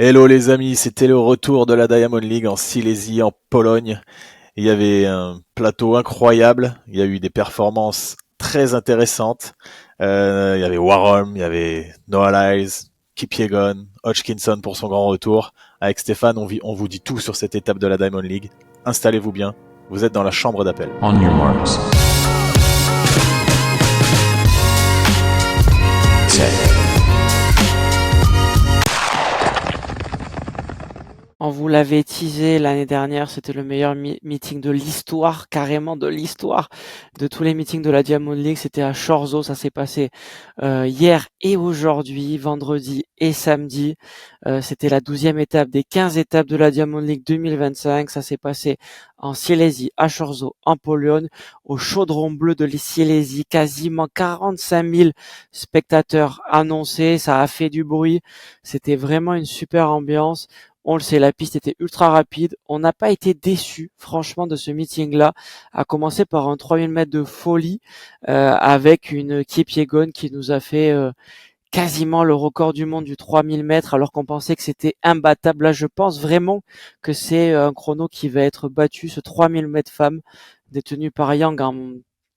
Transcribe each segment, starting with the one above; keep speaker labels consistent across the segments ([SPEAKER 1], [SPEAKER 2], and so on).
[SPEAKER 1] Hello les amis, c'était le retour de la Diamond League en Silésie, en Pologne. Il y avait un plateau incroyable, il y a eu des performances très intéressantes. Il y avait Warholm, il y avait Noah Lyles, Kipyegon, Hodgkinson pour son grand retour. Avec Stéphane, on vous dit tout sur cette étape de la Diamond League. Installez-vous bien, vous êtes dans la chambre d'appel.
[SPEAKER 2] On your marks. Set.
[SPEAKER 3] On vous l'avait teasé l'année dernière, c'était le meilleur meeting de l'histoire, carrément de l'histoire de tous les meetings de la Diamond League. C'était à Chorzo, ça s'est passé hier et aujourd'hui, vendredi et samedi. C'était la 12e étape des 15 étapes de la Diamond League 2025. Ça s'est passé en Silésie, à Chorzo, en Pologne, au chaudron bleu de Silésie. Quasiment 45 000 spectateurs annoncés, ça a fait du bruit. C'était vraiment une super ambiance. On le sait, la piste était ultra rapide. On n'a pas été déçus, franchement, de ce meeting-là. À commencer par un 3000 mètres de folie avec une Kipyegon qui nous a fait quasiment le record du monde du 3000 mètres alors qu'on pensait que c'était imbattable. Là, je pense vraiment que c'est un chrono qui va être battu, ce 3000 mètres femmes détenu par Yang en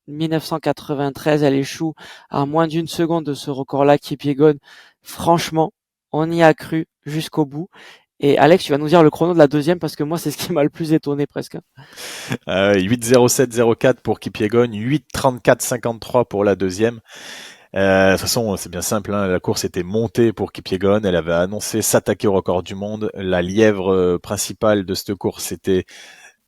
[SPEAKER 3] 1993. Elle échoue à moins d'une seconde de ce record-là, Kipyegon. Franchement, on y a cru jusqu'au bout. Et Alex, tu vas nous dire le chrono de la deuxième parce que moi, c'est ce qui m'a le plus étonné presque.
[SPEAKER 1] 8:07:04 pour Kipyegon, 8:34:53 pour la deuxième. De toute façon, c'est bien simple, hein, la course était montée pour Kipyegon, elle avait annoncé s'attaquer au record du monde. La lièvre principale de cette course, c'était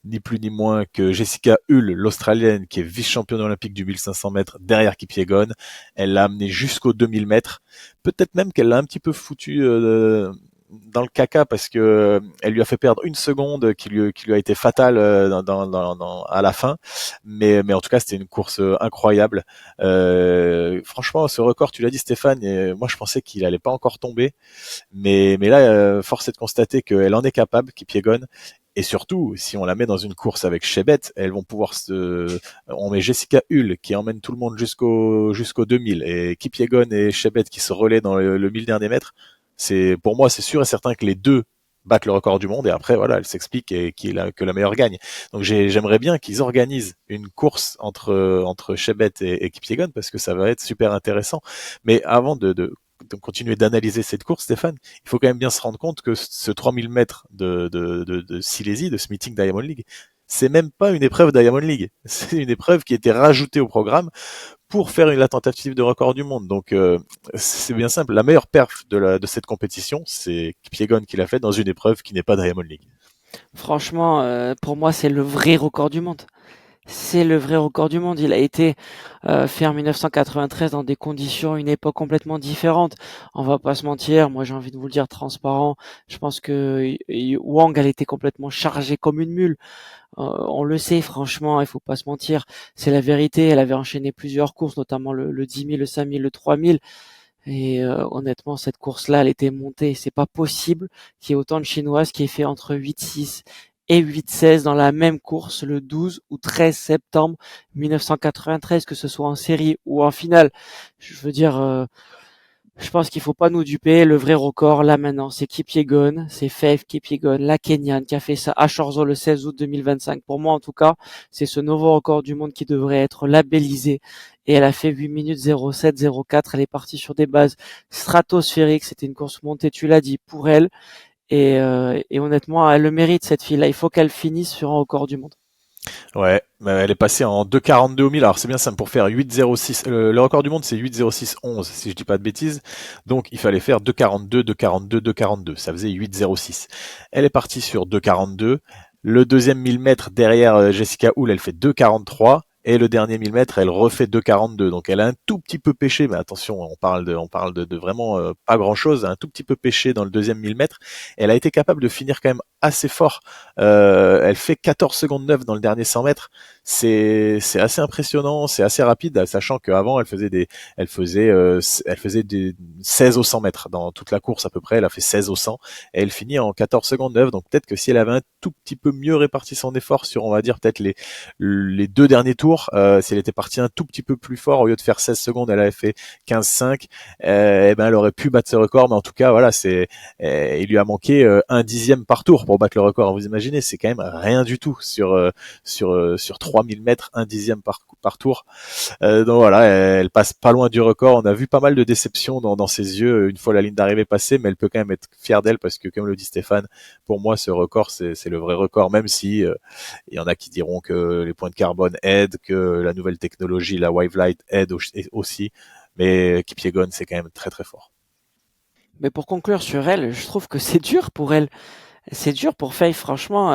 [SPEAKER 1] ni plus ni moins que Jessica Hull, l'Australienne, qui est vice-championne olympique du 1500 mètres derrière Kipyegon. Elle l'a amené jusqu'aux 2000 mètres. Peut-être même qu'elle l'a un petit peu foutu dans le caca parce que elle lui a fait perdre une seconde qui lui a été fatale à la fin. Mais en tout cas, c'était une course incroyable. Franchement, ce record, tu l'as dit Stéphane, et moi je pensais qu'il allait pas encore tomber. Mais là, force est de constater qu'elle en est capable, Kipyegon. Et surtout, si on la met dans une course avec Chebet, elles vont pouvoir on met Jessica Hull qui emmène tout le monde jusqu'au 2000 et Kipyegon et Chebet qui se relaient dans le 1000 derniers mètres. Pour moi, c'est sûr et certain que les deux battent le record du monde et après, voilà, elle s'explique et que la meilleure gagne. Donc j'aimerais bien qu'ils organisent une course entre Chebet et Kipyegon parce que ça va être super intéressant. Mais avant de continuer d'analyser cette course, Stéphane, il faut quand même bien se rendre compte que ce 3000 mètres de Silésie, de ce meeting Diamond League, c'est même pas une épreuve Diamond League. C'est une épreuve qui a été rajoutée au programme pour faire la tentative de record du monde. Donc c'est bien simple. La meilleure perf de cette compétition, c'est Kipyegon qui l'a fait dans une épreuve qui n'est pas Diamond League.
[SPEAKER 3] Franchement, pour moi, c'est le vrai record du monde. C'est le vrai record du monde. Il a été fait en 1993 dans des conditions, une époque complètement différente. On va pas se mentir. Moi, j'ai envie de vous le dire transparent. Je pense que Wang, elle était complètement chargée comme une mule. On le sait, franchement, il faut pas se mentir. C'est la vérité. Elle avait enchaîné plusieurs courses, notamment le 10 000, le 5 000, le 3 000. Et honnêtement, cette course-là, elle était montée. C'est pas possible qu'il y ait autant de Chinoises qui aient fait entre 8-6 et 8-16 dans la même course le 12 ou 13 septembre 1993, que ce soit en série ou en finale. Je veux dire, je pense qu'il faut pas nous duper. Le vrai record, là maintenant, c'est Kipyegon, c'est Faith Kipyegon, la Kenyane, qui a fait ça à Chorzo le 16 août 2025. Pour moi, en tout cas, c'est ce nouveau record du monde qui devrait être labellisé. Et elle a fait 8 minutes 07, 04. Elle est partie sur des bases stratosphériques. C'était une course montée, tu l'as dit, pour elle. Et honnêtement, elle le mérite, cette fille-là. Il faut qu'elle finisse sur un record du monde.
[SPEAKER 1] Ouais, elle est passée en 2,42 au 1000. Alors c'est bien simple pour faire 8,06. Le record du monde c'est 8,06,11 si je dis pas de bêtises. Donc il fallait faire 2,42, 2,42, 2,42. Ça faisait 8,06. Elle est partie sur 2,42. Le deuxième 1000 mètres derrière Jessica Hull, elle fait 2,43. Et le dernier 1000 mètres, elle refait 2,42. Donc elle a un tout petit peu pêché, mais attention, on parle de vraiment pas grand chose, un tout petit peu pêché dans le deuxième 1000 mètres. Elle a été capable de finir quand même assez fort. Elle fait 14 secondes 9 dans le dernier 100 mètres. C'est assez impressionnant, c'est assez rapide, sachant qu'avant elle faisait des 16 au 100 mètres dans toute la course à peu près. Elle a fait 16 au 100 et elle finit en 14 secondes 9. Donc peut-être que si elle avait un tout petit peu mieux réparti son effort sur, on va dire peut-être les deux derniers tours, parcours. Si elle était partie un tout petit peu plus fort, au lieu de faire 16 secondes, elle avait fait 15,5. Eh ben, elle aurait pu battre ce record, mais en tout cas, voilà, il lui a manqué un dixième par tour pour battre le record. Vous imaginez, c'est quand même rien du tout sur 3000 mètres, un dixième par tour. Donc voilà, elle passe pas loin du record. On a vu pas mal de déceptions dans ses yeux une fois la ligne d'arrivée passée, mais elle peut quand même être fière d'elle parce que, comme le dit Stéphane, pour moi, ce record, c'est le vrai record, même si il y en a qui diront que les points de carbone aident, que la nouvelle technologie, la Wavelight, aide aussi. Mais Kipyegon, c'est quand même très très fort.
[SPEAKER 3] Mais pour conclure sur elle, je trouve que c'est dur pour elle. C'est dur pour Faye, franchement.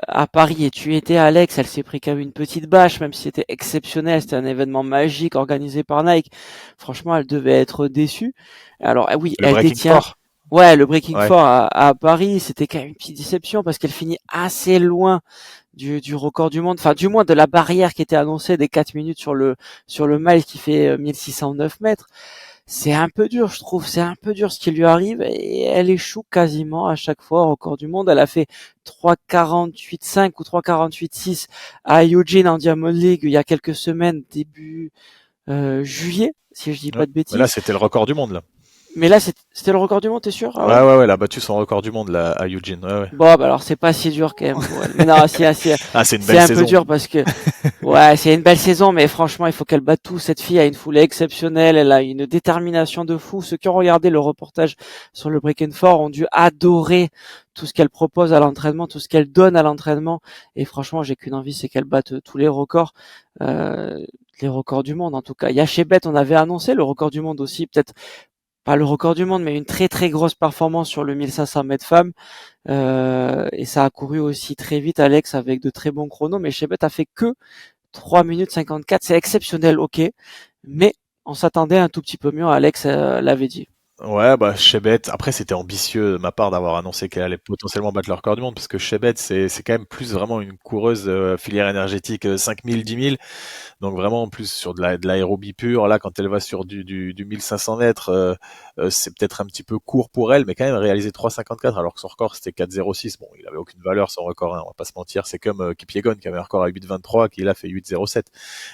[SPEAKER 3] À Paris, et tu étais Alex, elle s'est pris quand même une petite bâche, même si c'était exceptionnel, c'était un événement magique organisé par Nike. Franchement, elle devait être déçue. Alors oui,
[SPEAKER 1] Le
[SPEAKER 3] elle
[SPEAKER 1] Breaking
[SPEAKER 3] détient.
[SPEAKER 1] Four,
[SPEAKER 3] Ouais, le Breaking
[SPEAKER 1] ouais.
[SPEAKER 3] Four à Paris, c'était quand même une petite déception parce qu'elle finit assez loin du record du monde, enfin du moins de la barrière qui était annoncée des 4 minutes sur le mile qui fait 1609 mètres. C'est un peu dur, je trouve. C'est un peu dur ce qui lui arrive et elle échoue quasiment à chaque fois au record du monde. Elle a fait 3,48,5 ou 3,48,6 à Eugene en Diamond League il y a quelques semaines, début juillet, si je dis
[SPEAKER 1] Ouais.
[SPEAKER 3] pas de
[SPEAKER 1] Mais là,
[SPEAKER 3] bêtises.
[SPEAKER 1] c'était le record du monde, là.
[SPEAKER 3] Mais là, c'était le record du monde, t'es sûr? Ah
[SPEAKER 1] Ouais,
[SPEAKER 3] ouais?
[SPEAKER 1] ouais, ouais, elle a battu son record du monde, là, à Eugene. Ouais, ouais.
[SPEAKER 3] Bon, bah alors c'est pas si dur quand même pour elle. Mais non,
[SPEAKER 1] Ah, c'est une
[SPEAKER 3] c'est
[SPEAKER 1] belle
[SPEAKER 3] un peu
[SPEAKER 1] saison.
[SPEAKER 3] dur parce que ouais, c'est une belle saison, mais franchement, il faut qu'elle batte tout. Cette fille a une foulée exceptionnelle, elle a une détermination de fou. Ceux qui ont regardé le reportage sur le Break and Four ont dû adorer tout ce qu'elle propose à l'entraînement, tout ce qu'elle donne à l'entraînement. Et franchement, j'ai qu'une envie, c'est qu'elle batte tous euh, les records du monde en tout cas. Il y a chez Beth, on avait annoncé le record du monde aussi, peut-être pas le record du monde, mais une très très grosse performance sur le 1500 mètres femmes. Et ça a couru aussi très vite, Alex, avec de très bons chronos. Mais Chebet a fait que 3 minutes 54. C'est exceptionnel, ok. Mais on s'attendait un tout petit peu mieux, Alex l'avait dit.
[SPEAKER 1] Ouais, bah Chebet, après c'était ambitieux de ma part d'avoir annoncé qu'elle allait potentiellement battre le record du monde, parce que Chebet c'est quand même plus vraiment une coureuse filière énergétique 5000, 10 000, donc vraiment en plus sur de l'aérobie pure. Là, quand elle va sur du 1500 mètres, c'est peut-être un petit peu court pour elle, mais quand même réaliser 3,54 alors que son record c'était 4,06. Bon, il avait aucune valeur son record, hein, on va pas se mentir. C'est comme Kipyegon qui avait un record à 8,23, qui là fait 8,07.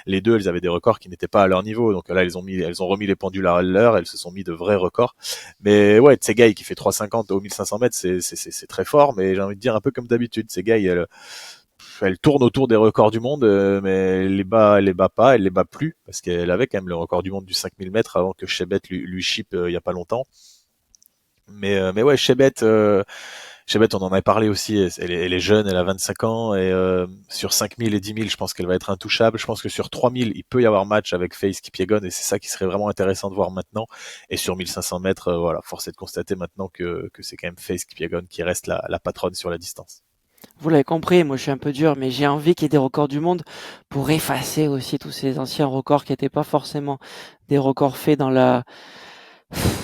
[SPEAKER 1] Les deux, elles avaient des records qui n'étaient pas à leur niveau, donc là elles ont remis les pendules à l'heure, elles se sont mis de vrais records. Mais ouais, Tsegay qui fait 3,50 au 1500 mètres, c'est très fort, mais j'ai envie de dire un peu comme d'habitude. Tsegay, elle tourne autour des records du monde, mais elle les bat pas, elle les bat plus, parce qu'elle avait quand même le record du monde du 5000 mètres avant que Chebet lui ship il y a pas longtemps. Mais ouais, Chebet, on en avait parlé aussi, elle est jeune, elle a 25 ans, et sur 5000 et 10 000, je pense qu'elle va être intouchable. Je pense que sur 3000, il peut y avoir match avec Face Kipyegon, et c'est ça qui serait vraiment intéressant de voir maintenant. Et sur 1500 mètres, voilà, force est de constater maintenant que c'est quand même Face Kipyegon qui reste la patronne sur la distance.
[SPEAKER 3] Vous l'avez compris, moi je suis un peu dur, mais j'ai envie qu'il y ait des records du monde pour effacer aussi tous ces anciens records qui n'étaient pas forcément des records faits dans la,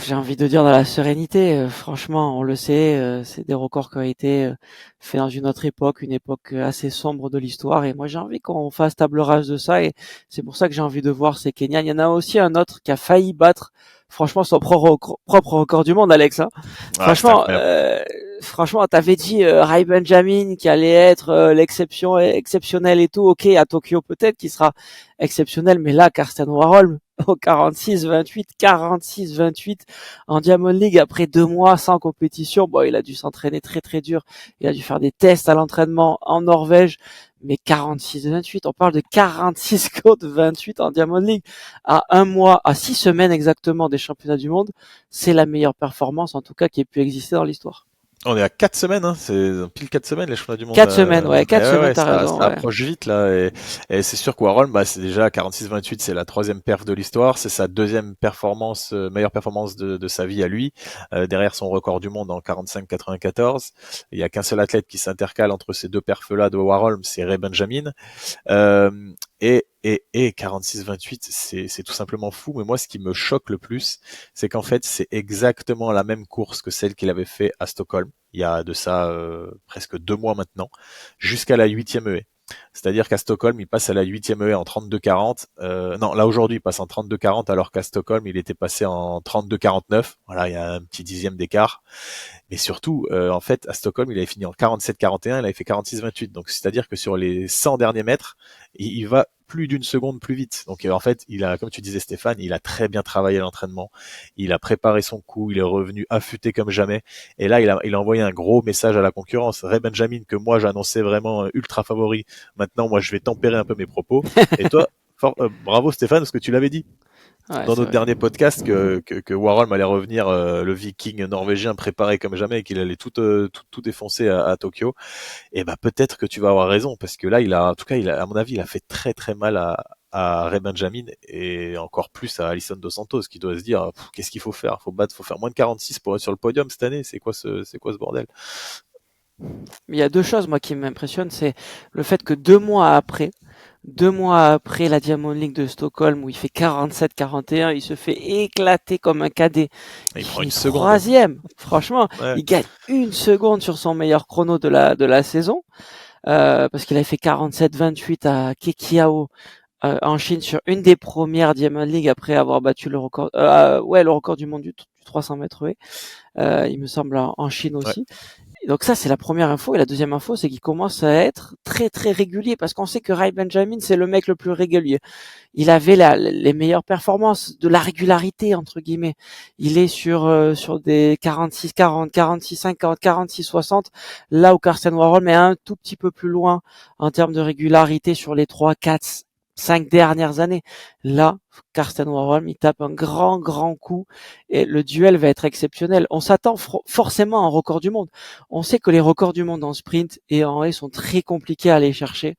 [SPEAKER 3] j'ai envie de dire dans la sérénité. Franchement, on le sait, c'est des records qui ont été faits dans une autre époque, une époque assez sombre de l'histoire. Et moi, j'ai envie qu'on fasse table rase de ça. Et c'est pour ça que j'ai envie de voir ces Kenyans. Il y en a aussi un autre qui a failli battre, franchement, son propre record du monde, Alex. Hein.
[SPEAKER 1] Ouais, c'est
[SPEAKER 3] Franchement,
[SPEAKER 1] incroyable.
[SPEAKER 3] franchement, t'avais dit Ray Benjamin qui allait être l'exception exceptionnelle et tout. Ok, à Tokyo peut-être qui sera exceptionnel, mais là, Karsten Warhol au 46-28, 46-28 en Diamond League après 2 mois sans compétition. Bon, il a dû s'entraîner très très dur. Il a dû faire des tests à l'entraînement en Norvège. Mais 46-28, on parle de 46 contre 28 en Diamond League à 1 mois, à 6 semaines exactement des championnats du monde. C'est la meilleure performance en tout cas qui ait pu exister dans l'histoire.
[SPEAKER 1] On est à 4 semaines, hein, c'est pile 4 semaines les championnats du monde.
[SPEAKER 3] 4 semaines, ouais,
[SPEAKER 1] Mais
[SPEAKER 3] 4 semaines,
[SPEAKER 1] ouais,
[SPEAKER 3] t'as raison,
[SPEAKER 1] ça
[SPEAKER 3] ouais.
[SPEAKER 1] approche vite là. Et c'est sûr que Warhol, bah, c'est déjà 46-28, c'est la troisième perf de l'histoire. C'est sa deuxième performance, meilleure performance de sa vie à lui, derrière son record du monde en 45-94. Il y a qu'un seul athlète qui s'intercale entre ces deux perfs-là de Warhol, c'est Ray Benjamin. Euh, et 46-28, c'est tout simplement fou. Mais moi, ce qui me choque le plus, c'est qu'en fait, c'est exactement la même course que celle qu'il avait fait à Stockholm, il y a de ça presque 2 mois maintenant, jusqu'à la 8e haie. C'est-à-dire qu'à Stockholm, il passe à la 8e haie en 32-40. Non, là aujourd'hui, il passe en 32-40, alors qu'à Stockholm, il était passé en 32-49. Voilà, il y a un petit dixième d'écart. Mais surtout, en fait, à Stockholm, il avait fini en 47-41, il avait fait 46-28. Donc, c'est-à-dire que sur les 100 derniers mètres, il va plus d'une seconde plus vite. Donc en fait, il a, comme tu disais Stéphane, il a très bien travaillé l'entraînement, il a préparé son coup, il est revenu affûté comme jamais, et là il a envoyé un gros message à la concurrence. Ray Benjamin, que moi j'annonçais vraiment ultra favori, maintenant moi je vais tempérer un peu mes propos, et toi, bravo Stéphane, parce que tu l'avais dit
[SPEAKER 3] Ouais,
[SPEAKER 1] dans
[SPEAKER 3] c'est
[SPEAKER 1] notre
[SPEAKER 3] vrai.
[SPEAKER 1] dernier podcast que Warholm allait revenir, le Viking norvégien préparé comme jamais, et qu'il allait tout défoncer à Tokyo. Et ben peut-être que tu vas avoir raison, parce que là en tout cas à mon avis il a fait très très mal à Ray Benjamin, et encore plus à Alisson Dos Santos, qui doit se dire qu'est-ce qu'il faut faire, faut faire moins de 46 pour être sur le podium cette année, c'est quoi ce bordel.
[SPEAKER 3] Mais il y a deux choses, moi, qui m'impressionnent, c'est le fait que 2 mois après la Diamond League de Stockholm, où il fait 47-41, il se fait éclater comme un cadet.
[SPEAKER 1] Et
[SPEAKER 3] Il
[SPEAKER 1] il prend une
[SPEAKER 3] finit
[SPEAKER 1] seconde.
[SPEAKER 3] troisième. Franchement,
[SPEAKER 1] Ouais.
[SPEAKER 3] il gagne 1 seconde sur son meilleur chrono de la saison, parce qu'il avait fait 47-28 à Kekiao, en Chine, sur une des premières Diamond League, après avoir battu le record, le record du monde du 300 mètres haies, il me semble, en Chine
[SPEAKER 1] Ouais.
[SPEAKER 3] aussi. Et donc ça, c'est la première info. Et la deuxième info, c'est qu'il commence à être très très régulier, parce qu'on sait que Ray Benjamin, c'est le mec le plus régulier. Il avait les meilleures performances, de la régularité entre guillemets. Il est sur des 46-40, 46-50, 46-60, là où Karsten Warholm est un tout petit peu plus loin en termes de régularité sur les 3, 4, 5 dernières années. Là, Karsten Warholm, il tape un grand coup, et le duel va être exceptionnel. On s'attend forcément à un record du monde. On sait que les records du monde en sprint et en haie sont très compliqués à aller chercher.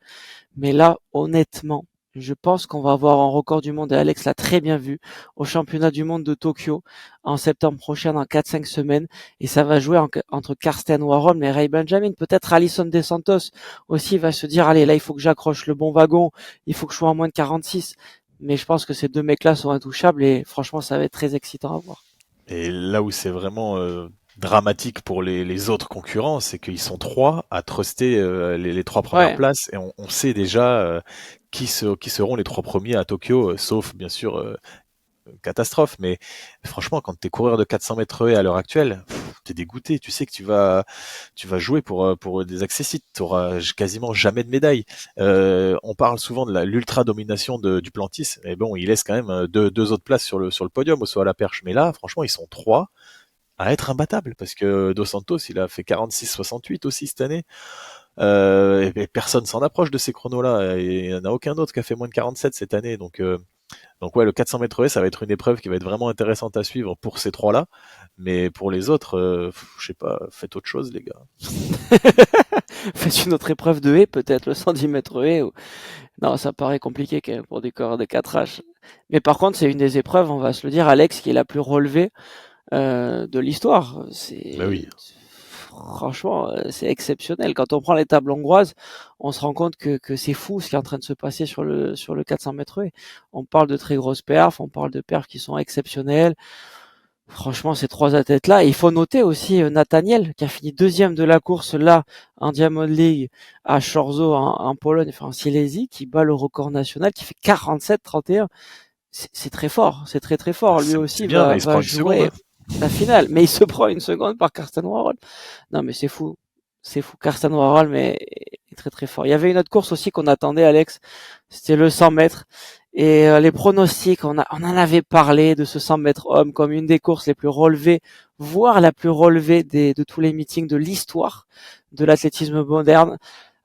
[SPEAKER 3] Mais là, honnêtement, je pense qu'on va avoir un record du monde, et Alex l'a très bien vu, au championnat du monde de Tokyo en septembre prochain, dans 4-5 semaines. Et ça va jouer entre Karsten Warholm et Ray Benjamin. Peut-être Alisson Dos Santos aussi va se dire, allez, là, il faut que j'accroche le bon wagon, il faut que je sois en moins de 46. Mais je pense que ces deux mecs-là sont intouchables, et franchement, ça va être très excitant à voir.
[SPEAKER 1] Et là où c'est vraiment dramatique pour les autres concurrents, c'est qu'ils sont trois à truster les trois premières
[SPEAKER 3] Ouais,
[SPEAKER 1] places, et on sait déjà qui seront les trois premiers à Tokyo, sauf bien sûr catastrophe. Mais franchement, quand t'es coureur de 400 mètres haies à l'heure actuelle, t'es dégoûté. Tu sais que tu vas jouer pour des accessites. T'auras quasiment jamais de médaille. On parle souvent de l'ultra domination de Duplantis, mais bon, il laisse quand même deux autres places sur le podium au saut à la perche. Mais là, franchement, ils sont trois à être imbattables, parce que Dos Santos, il a fait 46-68 aussi cette année. Et personne s'en approche de ces chronos-là. Et il n'y en a aucun autre qui a fait moins de 47 cette année. Donc ouais, le 400 mètres haies, ça va être une épreuve qui va être vraiment intéressante à suivre pour ces trois-là. Mais pour les autres, je sais pas, faites autre chose, les gars.
[SPEAKER 3] faites une autre épreuve de haie, peut-être le 110 mètres haies. Non, ça paraît compliqué quand même pour des coureurs de 4H. Mais par contre, c'est une des épreuves, on va se le dire, Alex, qui est la plus relevée de l'histoire.
[SPEAKER 1] Bah oui.
[SPEAKER 3] Franchement, c'est exceptionnel. Quand on prend les tables hongroises, on se rend compte que c'est fou ce qui est en train de se passer sur le 400 mètres haies. On parle de très grosses perfs, on parle de perfs qui sont exceptionnelles. Franchement, ces trois athlètes-là. Et il faut noter aussi Nathaniel, qui a fini deuxième de la course là en Diamond League à Chorzów en Pologne, enfin en Silésie, qui bat le record national, qui fait 47-31. C'est très fort, c'est très très fort. Lui
[SPEAKER 1] C'est
[SPEAKER 3] aussi
[SPEAKER 1] bien, mais il se
[SPEAKER 3] va
[SPEAKER 1] prend une seconde.
[SPEAKER 3] jouer
[SPEAKER 1] Hein.
[SPEAKER 3] la finale, mais il se prend 1 seconde par Karsten Warhol. Non, mais c'est fou. C'est fou. Karsten Warhol, mais est très très fort. Il y avait une autre course aussi qu'on attendait, Alex. C'était le 100 mètres. Et les pronostics, on en avait parlé de ce 100 mètres homme comme une des courses les plus relevées, voire la plus relevée de tous les meetings de l'histoire de l'athlétisme moderne.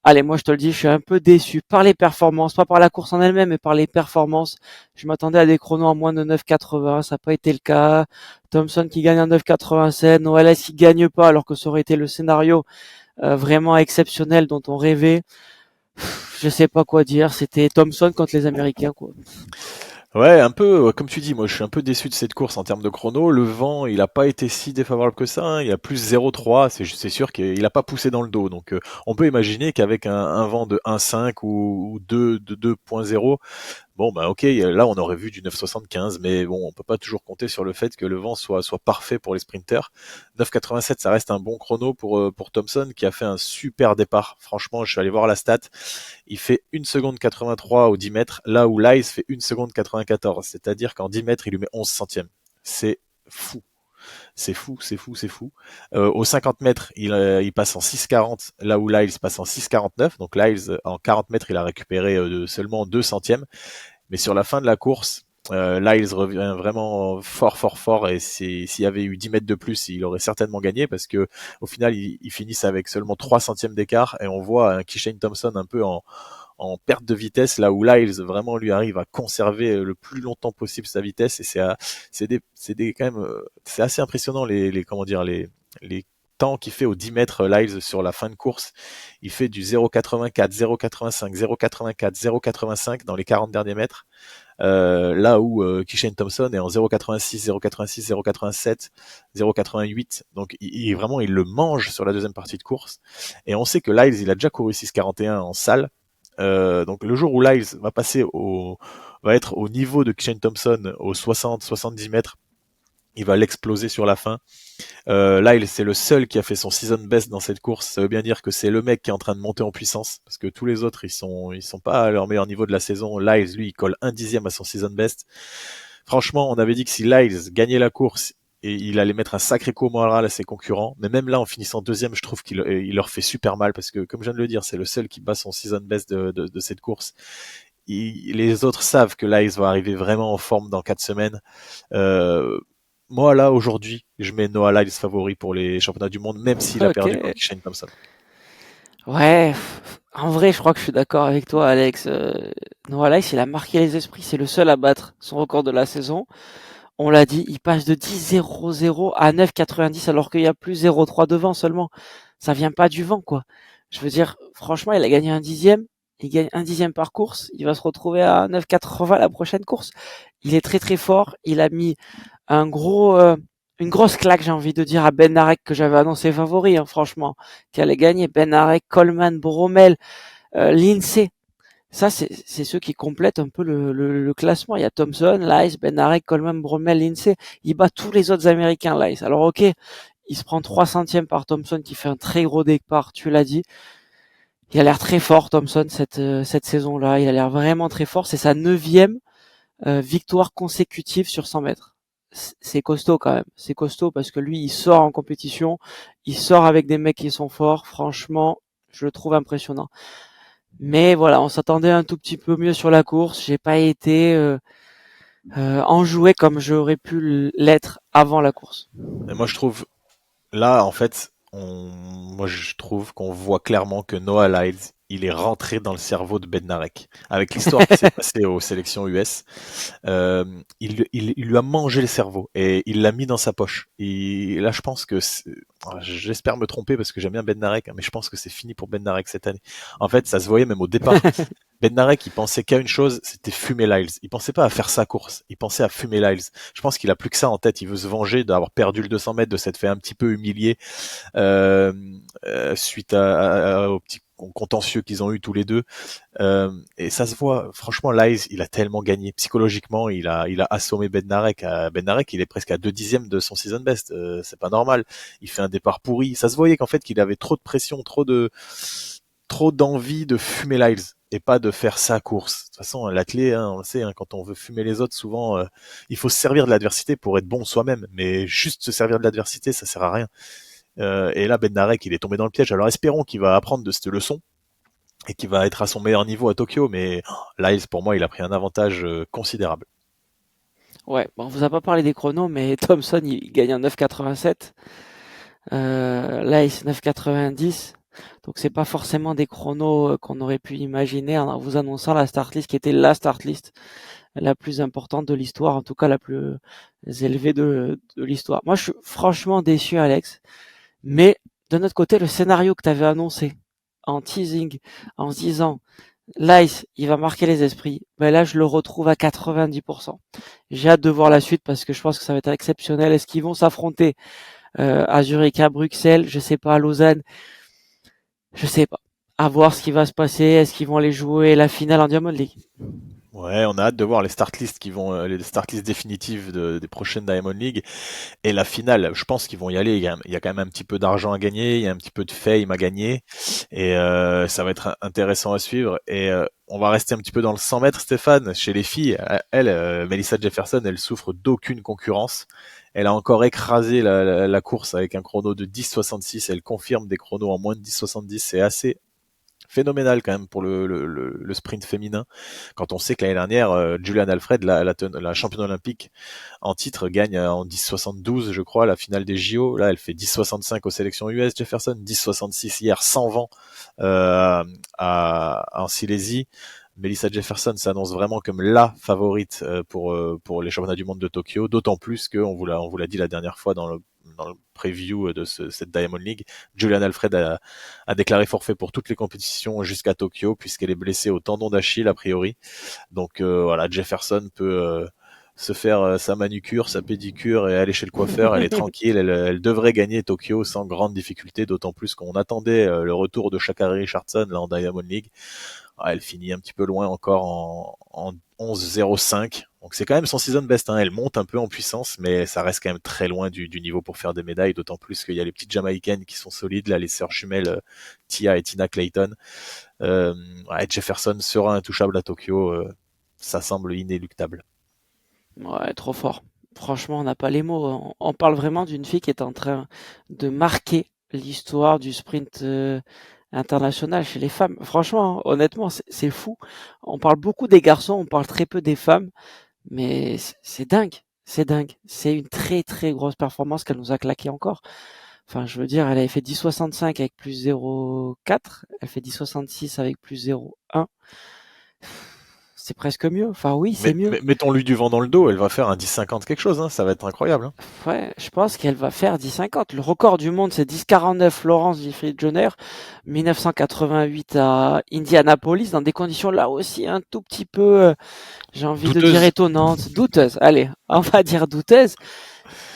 [SPEAKER 3] Allez, moi je te le dis, je suis un peu déçu par les performances, pas par la course en elle-même, mais par les performances. Je m'attendais à des chronos en moins de 9,80, ça n'a pas été le cas. Thompson qui gagne en 9,87, Noël qui gagne pas, alors que ça aurait été le scénario vraiment exceptionnel dont on rêvait. Je sais pas quoi dire, c'était Thompson contre les Américains, quoi.
[SPEAKER 1] Ouais, un peu, comme tu dis, moi je suis un peu déçu de cette course en termes de chrono. Le vent, il a pas été si défavorable que ça. Hein. Il y a plus 0,3, c'est sûr qu'il a pas poussé dans le dos. Donc on peut imaginer qu'avec un vent de 1,5 ou 2, de 2,0, bon bah ok, là on aurait vu du 9,75, mais bon, on peut pas toujours compter sur le fait que le vent soit parfait pour les sprinters. 9,87, ça reste un bon chrono pour Thompson, qui a fait un super départ. Franchement, je suis allé voir la stat. Il fait 1 seconde 83 au 10 mètres, là où Lies fait 1 seconde 94. C'est-à-dire qu'en 10 mètres, il lui met 11 centièmes. C'est fou. C'est fou, c'est fou, c'est fou. Aux 50 mètres, il passe en 6,40, là où Lyles passe en 6,49. Donc Lyles, en 40 mètres, il a récupéré seulement 2 centièmes. Mais sur la fin de la course, Lyles revient vraiment fort, fort, fort. Et s'il y avait eu 10 mètres de plus, il aurait certainement gagné parce que au final, ils finissent avec seulement 3 centièmes d'écart. Et on voit un Kishane Thompson un peu en perte de vitesse, là où Lyles vraiment lui arrive à conserver le plus longtemps possible sa vitesse. Et quand même, c'est assez impressionnant les temps qu'il fait aux 10 mètres Lyles sur la fin de course. Il fait du 0,84, 0,85, 0,84, 0,85 dans les 40 derniers mètres. Là où Kishane Thompson est en 0,86, 0,86, 0,87, 0,88. Donc vraiment il le mange sur la deuxième partie de course. Et on sait que Lyles il a déjà couru 6,41 en salle. Donc le jour où Lyles va être au niveau de Kishane Thompson aux 60-70 mètres, il va l'exploser sur la fin. Lyles c'est le seul qui a fait son season best dans cette course. Ça veut bien dire que c'est le mec qui est en train de monter en puissance parce que tous les autres ils sont pas à leur meilleur niveau de la saison. Lyles lui il colle 1/10 à son season best. Franchement, on avait dit que si Lyles gagnait la course, et il allait mettre un sacré coup moral à ses concurrents. Mais même là, en finissant deuxième, je trouve qu'il leur fait super mal parce que, comme je viens de le dire, c'est le seul qui bat son season best de cette course. Les autres savent que Lyles va arriver vraiment en forme dans 4 semaines. Moi, là, aujourd'hui, je mets Noah Lyles favori pour les championnats du monde, même s'il a perdu contre
[SPEAKER 3] Ok.
[SPEAKER 1] Shane Thompson.
[SPEAKER 3] Ouais, en vrai, je crois que je suis d'accord avec toi, Alex. Noah Lyles, il a marqué les esprits. C'est le seul à battre son record de la saison. On l'a dit, il passe de 10,00 à 9,90 alors qu'il y a plus 0,3 devant seulement. Ça vient pas du vent, quoi. Je veux dire, franchement, il a gagné un dixième. Il gagne un dixième par course. Il va se retrouver à 9,80 la prochaine course. Il est très très fort. Il a mis une grosse claque, j'ai envie de dire, à Ben Narek que j'avais annoncé favori, hein, franchement, qui allait gagner. Ben Narek, Coleman, Bromel, Lindsay. Ça, c'est ceux qui complètent un peu le classement. Il y a Thompson, Lyles, Ben Arek, Coleman, Bromel, Lindsay. Il bat tous les autres Américains, Lyles. Alors, ok, il se prend 3 centièmes par Thompson, qui fait un très gros départ, tu l'as dit. Il a l'air très fort, Thompson, cette saison-là. Il a l'air vraiment très fort. C'est sa 9e victoire consécutive sur 100 mètres. C'est costaud quand même. C'est costaud parce que lui, il sort en compétition. Il sort avec des mecs qui sont forts. Franchement, je le trouve impressionnant. Mais voilà, on s'attendait un tout petit peu mieux sur la course. J'ai pas été enjoué comme j'aurais pu l'être avant la course.
[SPEAKER 1] Et moi, je trouve, là, en fait, moi, je trouve qu'on voit clairement que Noah Lyles, il est rentré dans le cerveau de Bednarek. Avec l'histoire qui s'est passée aux sélections US, il lui a mangé le cerveau et il l'a mis dans sa poche. Et là, je pense que j'espère me tromper parce que j'aime bien Bednarek, hein, mais je pense que c'est fini pour Bednarek cette année. En fait, ça se voyait même au départ. Bednarek, il pensait qu'à une chose, c'était fumer Lyles. Il pensait pas à faire sa course, il pensait à fumer Lyles. Je pense qu'il a plus que ça en tête. Il veut se venger d'avoir perdu le 200 mètres, de s'être fait un petit peu humilier euh, suite au petit contentieux qu'ils ont eu tous les deux. Et ça se voit. Franchement, Lyles, il a tellement gagné psychologiquement. Il a assommé Bednarek. Bednarek, il est presque à 2/10 de son season best. C'est pas normal. Il fait un départ pourri. Ça se voyait qu'en fait, qu'il avait trop de pression, trop d'envie de fumer Lyles et pas de faire sa course. De toute façon, l'athlète, hein, on le sait, hein, quand on veut fumer les autres, souvent, il faut se servir de l'adversité pour être bon soi-même. Mais juste se servir de l'adversité, ça sert à rien. Et là, Bednarek, il est tombé dans le piège. Alors espérons qu'il va apprendre de cette leçon et qu'il va être à son meilleur niveau à Tokyo. Mais Lyles, pour moi, il a pris un avantage considérable.
[SPEAKER 3] Ouais, bon, on vous a pas parlé des chronos, mais Thompson, il gagne un 9,87. Lyles, 9,90. Donc c'est pas forcément des chronos qu'on aurait pu imaginer en vous annonçant la start list qui était la start list la plus importante de l'histoire, en tout cas la plus élevée de l'histoire. Moi, je suis franchement déçu, Alex. Mais de notre côté, le scénario que tu avais annoncé en teasing, en se disant Lyles, il va marquer les esprits, ben là, je le retrouve à 90%. J'ai hâte de voir la suite parce que je pense que ça va être exceptionnel. Est-ce qu'ils vont s'affronter à Zurich, à Bruxelles, je sais pas, à Lausanne, je sais pas. À voir ce qui va se passer. Est-ce qu'ils vont aller jouer la finale en Diamond League?
[SPEAKER 1] Ouais, on a hâte de voir les start lists les start lists définitives des prochaines Diamond League et la finale. Je pense qu'ils vont y aller. Il y a quand même un petit peu d'argent à gagner, il y a un petit peu de fame à gagner et ça va être intéressant à suivre. Et on va rester un petit peu dans le 100 mètres, Stéphane. Chez les filles, elle, Melissa Jefferson, elle souffre d'aucune concurrence. Elle a encore écrasé la course avec un chrono de 10,66. Elle confirme des chronos en moins de 10,70. C'est assez phénoménal quand même pour le sprint féminin. Quand on sait que l'année dernière, Julian Alfred, la championne olympique en titre, gagne en 10,72, je crois, la finale des JO. Là, elle fait 10,65 aux sélections US, Jefferson, 10,66 hier sans vent en Silésie. Melissa Jefferson s'annonce vraiment comme la favorite pour les championnats du monde de Tokyo, d'autant plus qu'on on vous l'a dit la dernière fois dans le preview de cette Diamond League, Julian Alfred a déclaré forfait pour toutes les compétitions jusqu'à Tokyo puisqu'elle est blessée au tendon d'Achille a priori. Donc voilà, Jefferson peut se faire sa manucure, sa pédicure et aller chez le coiffeur. Elle est tranquille, elle devrait gagner Tokyo sans grande difficulté, d'autant plus qu'on attendait le retour de Sha'Carri Richardson là en Diamond League. Ah, elle finit un petit peu loin encore en 11,05. Donc c'est quand même son season best. Hein. Elle monte un peu en puissance, mais ça reste quand même très loin du niveau pour faire des médailles. D'autant plus qu'il y a les petites Jamaïcaines qui sont solides. Là, les sœurs jumelles Tia et Tina Clayton. Ouais, Jefferson sera intouchable à Tokyo. Ça semble inéluctable.
[SPEAKER 3] Ouais, trop fort. Franchement, on n'a pas les mots. On parle vraiment d'une fille qui est en train de marquer l'histoire du sprint international chez les femmes. Franchement, honnêtement, c'est fou. On parle beaucoup des garçons, on parle très peu des femmes, mais c'est dingue. C'est dingue. C'est une très très grosse performance qu'elle nous a claqué encore. Enfin, je veux dire, elle avait fait 10,65 avec plus 0,4. Elle fait 10,66 avec plus 0,1. C'est presque mieux. Enfin, oui, c'est mieux.
[SPEAKER 1] Mettons-lui du vent dans le dos, elle va faire un 10,50 quelque chose, hein, ça va être incroyable. Hein.
[SPEAKER 3] Ouais, je pense qu'elle va faire 10,50. Le record du monde, c'est 10,49 Laurence Wilfried-Jeuner, 1988 à Indianapolis, dans des conditions là aussi un tout petit peu, j'ai envie de dire
[SPEAKER 1] Douteuse.
[SPEAKER 3] étonnantes, douteuses. Allez, on va dire douteuses.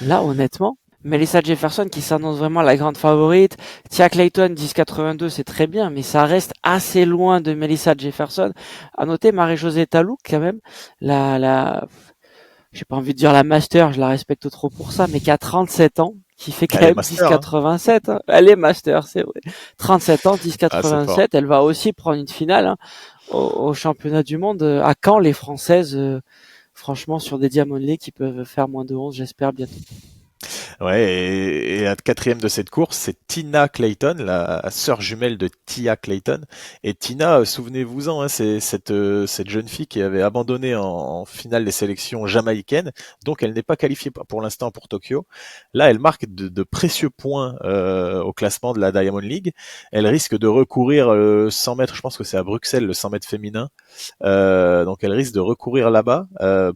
[SPEAKER 3] Là, honnêtement, Melissa Jefferson qui s'annonce vraiment la grande favorite. Tia Clayton 10,82, c'est très bien, mais ça reste assez loin de Melissa Jefferson. À noter Marie-Josée Talouk quand même, la j'ai pas envie de dire la master, je la respecte trop pour ça, mais qui a 37 ans, qui fait quand
[SPEAKER 1] Elle est
[SPEAKER 3] même
[SPEAKER 1] master, hein.
[SPEAKER 3] 10,87. Hein. Elle est master, c'est vrai. 37 ans,
[SPEAKER 1] Ah, c'est fort.
[SPEAKER 3] 10,87. Elle va aussi prendre une finale hein, au championnat du monde. À quand les Françaises, franchement, sur des Diamond League qui peuvent faire moins de 11, j'espère bientôt.
[SPEAKER 1] Ouais, et la quatrième de cette course, c'est Tina Clayton, la sœur jumelle de Tia Clayton. Et Tina, souvenez-vous-en, hein, c'est cette jeune fille qui avait abandonné en finale des sélections jamaïcaines, donc elle n'est pas qualifiée pour l'instant pour Tokyo. Là, elle marque de précieux points au classement de la Diamond League. Elle risque de recourir 100 mètres, je pense que c'est à Bruxelles, le 100 mètres féminin. Donc elle risque de recourir là-bas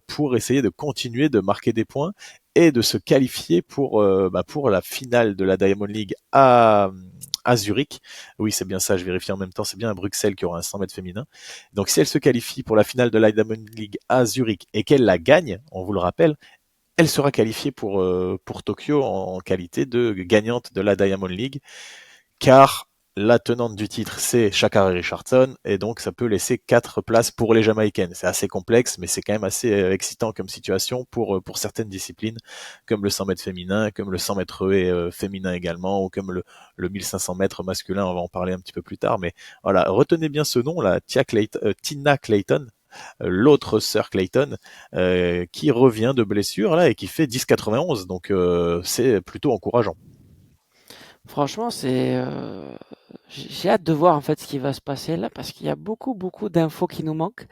[SPEAKER 1] pour essayer de continuer de marquer des points et de se qualifier pour la finale de la Diamond League à Zurich. Oui, c'est bien ça, je vérifie en même temps, c'est bien à Bruxelles qui aura un 100 mètres féminin. Donc si elle se qualifie pour la finale de la Diamond League à Zurich et qu'elle la gagne, on vous le rappelle, elle sera qualifiée pour Tokyo en qualité de gagnante de la Diamond League, car la tenante du titre, c'est Sha'Carri Richardson, et donc ça peut laisser 4 places pour les Jamaïcaines. C'est assez complexe, mais c'est quand même assez excitant comme situation pour certaines disciplines, comme le 100 mètres féminin, comme le 100 mètres féminin également, ou comme le 1500 mètres masculin, on va en parler un petit peu plus tard. Mais voilà, retenez bien ce nom, là, Tina Clayton, l'autre sœur Clayton, qui revient de blessure là et qui fait 10,91, donc c'est plutôt encourageant.
[SPEAKER 3] Franchement, j'ai hâte de voir en fait ce qui va se passer là parce qu'il y a beaucoup beaucoup d'infos qui nous manquent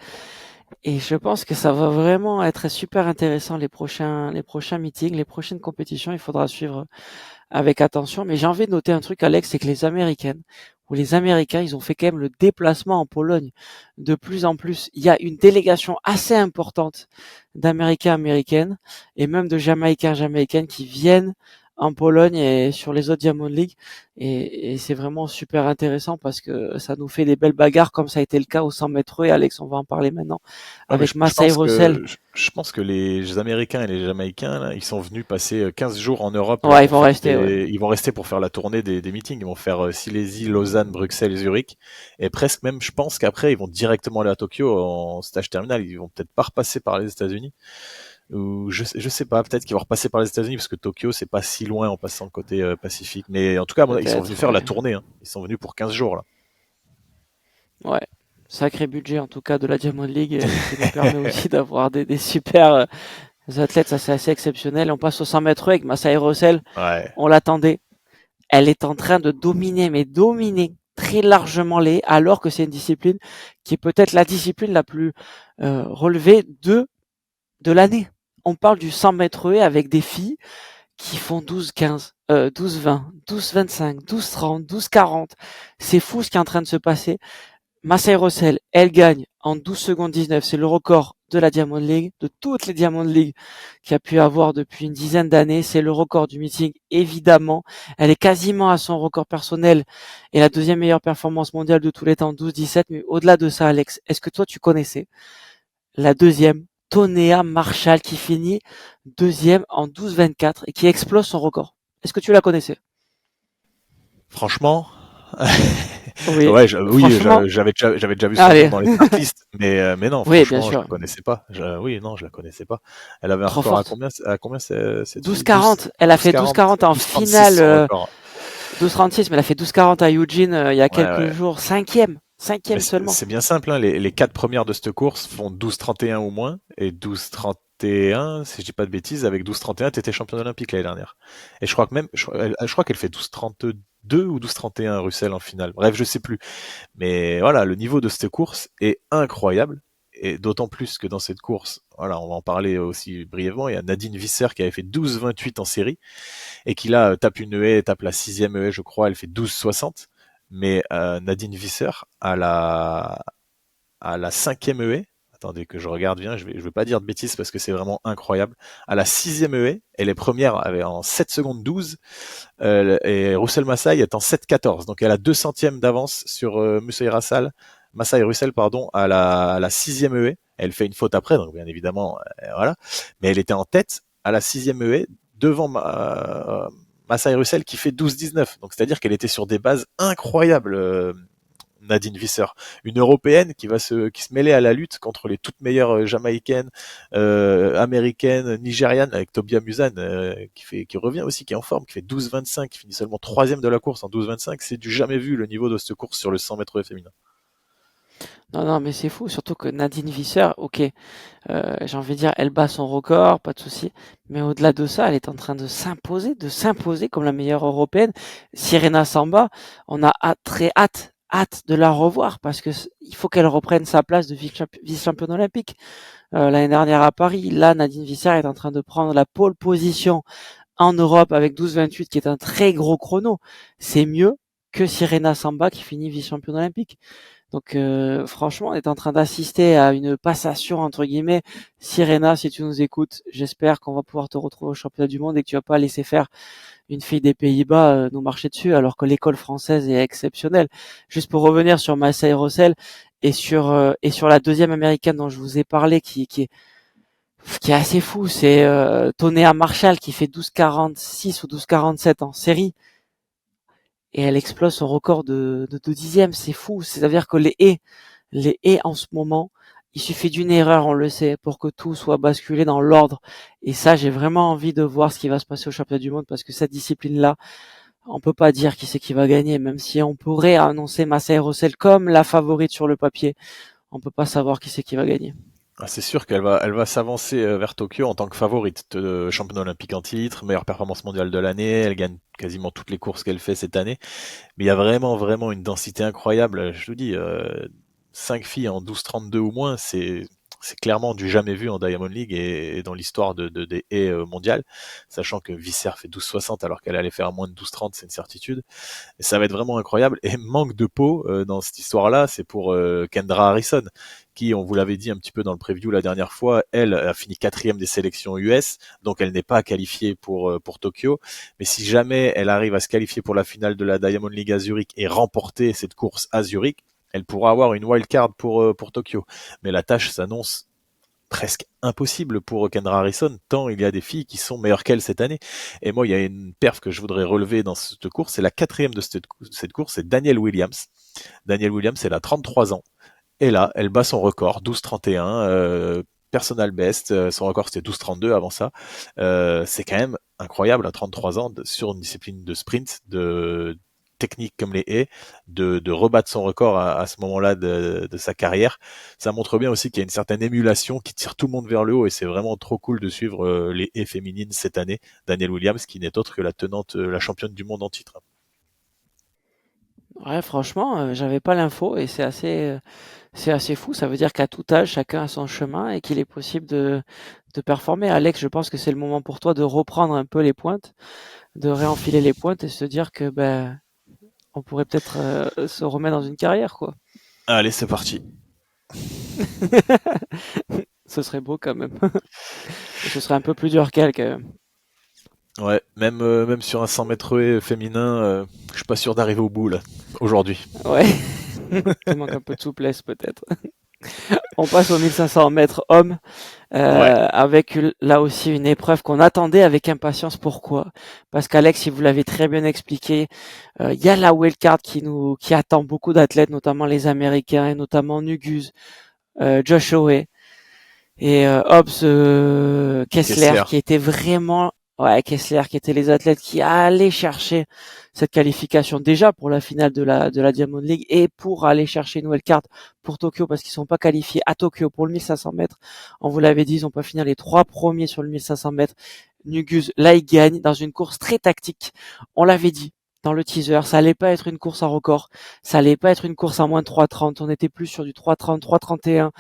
[SPEAKER 3] et je pense que ça va vraiment être super intéressant les prochains meetings, les prochaines compétitions. Il faudra suivre avec attention. Mais j'ai envie de noter un truc, Alex, c'est que les Américaines ou les Américains, ils ont fait quand même le déplacement en Pologne de plus en plus. Il y a une délégation assez importante d'Américains, Américaines et même de Jamaïcains, Jamaïcaines qui viennent en Pologne et sur les autres Diamond League. Et c'est vraiment super intéressant parce que ça nous fait des belles bagarres comme ça a été le cas au 100 mètres. Et Alex, on va en parler maintenant
[SPEAKER 1] Ouais, mais
[SPEAKER 3] avec Masai Russell.
[SPEAKER 1] je pense que les Américains et les Jamaïcains, là, ils sont venus passer 15 jours en Europe là
[SPEAKER 3] Ouais, ils
[SPEAKER 1] pour
[SPEAKER 3] vont
[SPEAKER 1] faire
[SPEAKER 3] rester, ouais.
[SPEAKER 1] ils vont rester pour faire la tournée des meetings. Ils vont faire Silésie, Lausanne, Bruxelles, Zurich, et presque même, je pense qu'après ils vont directement aller à Tokyo en stage terminal. Ils vont peut-être pas repasser par les États-Unis, ou je sais pas, peut-être qu'ils vont repasser par les États-Unis parce que Tokyo c'est pas si loin en passant côté Pacifique. Mais en tout cas, ils sont venus
[SPEAKER 3] Peut-être,
[SPEAKER 1] faire la
[SPEAKER 3] ouais.
[SPEAKER 1] tournée. Hein. Ils sont venus pour 15 jours là.
[SPEAKER 3] Ouais. Sacré budget en tout cas de la Diamond League qui nous permet aussi d'avoir des super athlètes, ça c'est assez exceptionnel. On passe au 100 mètres avec Masai Russell,
[SPEAKER 1] Ouais.
[SPEAKER 3] on l'attendait. Elle est en train de dominer, mais dominer très largement alors que c'est une discipline qui est peut-être la discipline la plus relevée de l'année. On parle du 100 mètres haies avec des filles qui font 12-15, 12-20, 12-25, 12-30, 12-40. C'est fou ce qui est en train de se passer. Masai Russell, elle gagne en 12 secondes 19. C'est le record de la Diamond League, de toutes les Diamond League qu'il y a pu avoir depuis une dizaine d'années. C'est le record du meeting, évidemment. Elle est quasiment à son record personnel et la deuxième meilleure performance mondiale de tous les temps, 12-17. Mais au-delà de ça, Alex, est-ce que toi, tu connaissais la deuxième, Tonéa Marshall, qui finit deuxième en 12-24 et qui explose son record? Est-ce que tu la connaissais?
[SPEAKER 1] Franchement,
[SPEAKER 3] Oui.
[SPEAKER 1] ouais, oui,
[SPEAKER 3] Franchement,
[SPEAKER 1] j'avais déjà vu son nom
[SPEAKER 3] allez.
[SPEAKER 1] dans les startlists, mais non,
[SPEAKER 3] Oui, bien
[SPEAKER 1] franchement, je la
[SPEAKER 3] sûr.
[SPEAKER 1] connaissais pas. Oui, non, je la connaissais pas. Elle avait un
[SPEAKER 3] Trop
[SPEAKER 1] record
[SPEAKER 3] forte.
[SPEAKER 1] à combien cette fille?
[SPEAKER 3] 12-40. Elle a fait
[SPEAKER 1] 12-40,
[SPEAKER 3] 12-40 en
[SPEAKER 1] 12-36
[SPEAKER 3] finale,
[SPEAKER 1] son record.
[SPEAKER 3] 12-36, mais elle a fait 12-40 à Eugene il y a
[SPEAKER 1] Ouais,
[SPEAKER 3] quelques
[SPEAKER 1] ouais.
[SPEAKER 3] jours. Cinquième.
[SPEAKER 1] Mais
[SPEAKER 3] Cinquième seulement.
[SPEAKER 1] c'est bien simple, hein. Les 4 premières de cette course font 12-31 ou moins, et 12-31, si je dis pas de bêtises, avec 12-31, t'étais championne olympique l'année dernière. Et je crois que même, je crois qu'elle fait 12-32 ou 12-31 Russell en finale. Bref, je sais plus. Mais voilà, le niveau de cette course est incroyable. Et d'autant plus que dans cette course, voilà, on va en parler aussi brièvement, il y a Nadine Visser qui avait fait 12-28 en série et qui là tape une haie, tape la 6e haie, je crois, elle fait 12-60. Mais Nadine Visser à la 5e haie, attendez que je regarde bien, je vais pas dire de bêtises parce que c'est vraiment incroyable. À la 6e haie, elle est première en 7 secondes 12 et Roussel Massaï est en 7-14. Donc elle a 2 centièmes d'avance sur Massaï Russell, pardon, à la 6e haie. Elle fait une faute après, donc bien évidemment, voilà. Mais elle était en tête à la 6e haie devant Massaï Russell qui fait 12-19. Donc c'est-à-dire qu'elle était sur des bases incroyables. Nadine Visser, une européenne qui se mêlait à la lutte contre les toutes meilleures jamaïcaines, américaines, nigérianes, avec Tobia Musan qui revient aussi, qui est en forme, qui fait 12-25, qui finit seulement troisième de la course en 12-25. C'est du jamais vu le niveau de cette course sur le 100 mètres féminin.
[SPEAKER 3] Non, non, mais c'est fou. Surtout que Nadine Visser, ok, j'ai envie de dire, elle bat son record, pas de souci. Mais au-delà de ça, elle est en train de s'imposer comme la meilleure européenne. Sirena Samba, on a très hâte de la revoir parce que il faut qu'elle reprenne sa place de vice-championne olympique. L'année dernière à Paris, là, Nadine Visser est en train de prendre la pole position en Europe avec 12-28, qui est un très gros chrono. C'est mieux que Sirena Samba qui finit vice-championne olympique. Donc franchement, on est en train d'assister à une passation entre guillemets. Sirena, si tu nous écoutes, j'espère qu'on va pouvoir te retrouver au championnat du monde et que tu vas pas laisser faire une fille des Pays-Bas nous marcher dessus, alors que l'école française est exceptionnelle. Juste pour revenir sur Masai Russell et sur la deuxième américaine dont je vous ai parlé, qui est assez fou, c'est Tonéa Marshall qui fait 12,46 ou 12,47 en série et elle explose son record de dixième. C'est fou. C'est-à-dire que les haies en ce moment, il suffit d'une erreur, on le sait, pour que tout soit basculé dans l'ordre. Et ça, j'ai vraiment envie de voir ce qui va se passer au championnat du monde parce que cette discipline-là, on peut pas dire qui c'est qui va gagner, même si on pourrait annoncer Masai Russell comme la favorite sur le papier. On peut pas savoir qui c'est qui va gagner.
[SPEAKER 1] Ah, c'est sûr elle va s'avancer vers Tokyo en tant que favorite, championne olympique en titre, meilleure performance mondiale de l'année, elle gagne quasiment toutes les courses qu'elle fait cette année. Mais il y a vraiment une densité incroyable. Je vous dis, 5 filles en 12-32 ou moins, C'est clairement du jamais vu en Diamond League et dans l'histoire des haies mondiales, sachant que Visser fait 12,60 alors qu'elle allait faire moins de 12,30, c'est une certitude. Et ça va être vraiment incroyable. Et manque de peau dans cette histoire-là, c'est pour Kendra Harrison, qui, on vous l'avait dit un petit peu dans le preview la dernière fois, elle a fini 4e des sélections US, donc elle n'est pas qualifiée pour Tokyo. Mais si jamais elle arrive à se qualifier pour la finale de la Diamond League à Zurich et remporter cette course à Zurich, elle pourra avoir une wildcard pour Tokyo. Mais la tâche s'annonce presque impossible pour Kendra Harrison, tant il y a des filles qui sont meilleures qu'elle cette année. Et moi, il y a une perf que je voudrais relever dans cette course, c'est la 4e de cette course, c'est Danielle Williams. Danielle Williams, elle a 33 ans. Et là, elle bat son record, 12,31, personal best, son record c'était 12,32 avant ça. C'est quand même incroyable à 33 ans sur une discipline de sprint, de technique comme les haies, de rebattre son record à ce moment-là de sa carrière. Ça montre bien aussi qu'il y a une certaine émulation qui tire tout le monde vers le haut et c'est vraiment trop cool de suivre les haies féminines cette année. Danielle Williams qui n'est autre que la tenante, la championne du monde en titre.
[SPEAKER 3] Ouais, franchement, j'avais pas l'info et c'est assez fou. Ça veut dire qu'à tout âge, chacun a son chemin et qu'il est possible de performer. Alex, je pense que c'est le moment pour toi de reprendre un peu les pointes, de réenfiler les pointes et se dire que ben on pourrait peut-être se remettre dans une carrière, quoi.
[SPEAKER 1] Allez, c'est parti.
[SPEAKER 3] Ce serait beau quand même. Ce serait un peu plus dur qu'elle quand même.
[SPEAKER 1] Ouais, même sur un 100 mètres haies féminin, je suis pas sûr d'arriver au bout là, aujourd'hui.
[SPEAKER 3] Ouais, il manque un peu de souplesse peut-être. On passe aux 1500 mètres hommes,
[SPEAKER 1] Ouais.
[SPEAKER 3] avec là aussi une épreuve qu'on attendait avec impatience. Pourquoi? Parce qu'Alex, si vous l'avez très bien expliqué, il y a la wildcard qui attend beaucoup d'athlètes, notamment les Américains et notamment Nuguse, Josh Howe et Hobbs Kessler,
[SPEAKER 1] Kessler.
[SPEAKER 3] qui étaient vraiment Kessler, qui étaient les athlètes qui allaient chercher cette qualification déjà pour la finale de la Diamond League et pour aller chercher une nouvelle carte pour Tokyo parce qu'ils sont pas qualifiés à Tokyo pour le 1500 mètres. On vous l'avait dit, ils ont pas fini les 3 premiers sur le 1500 mètres. Nugus, là, il gagne dans une course très tactique. On l'avait dit dans le teaser, ça allait pas être une course à record, ça allait pas être une course à moins de 3,30, on était plus sur du 3,30, 3,31,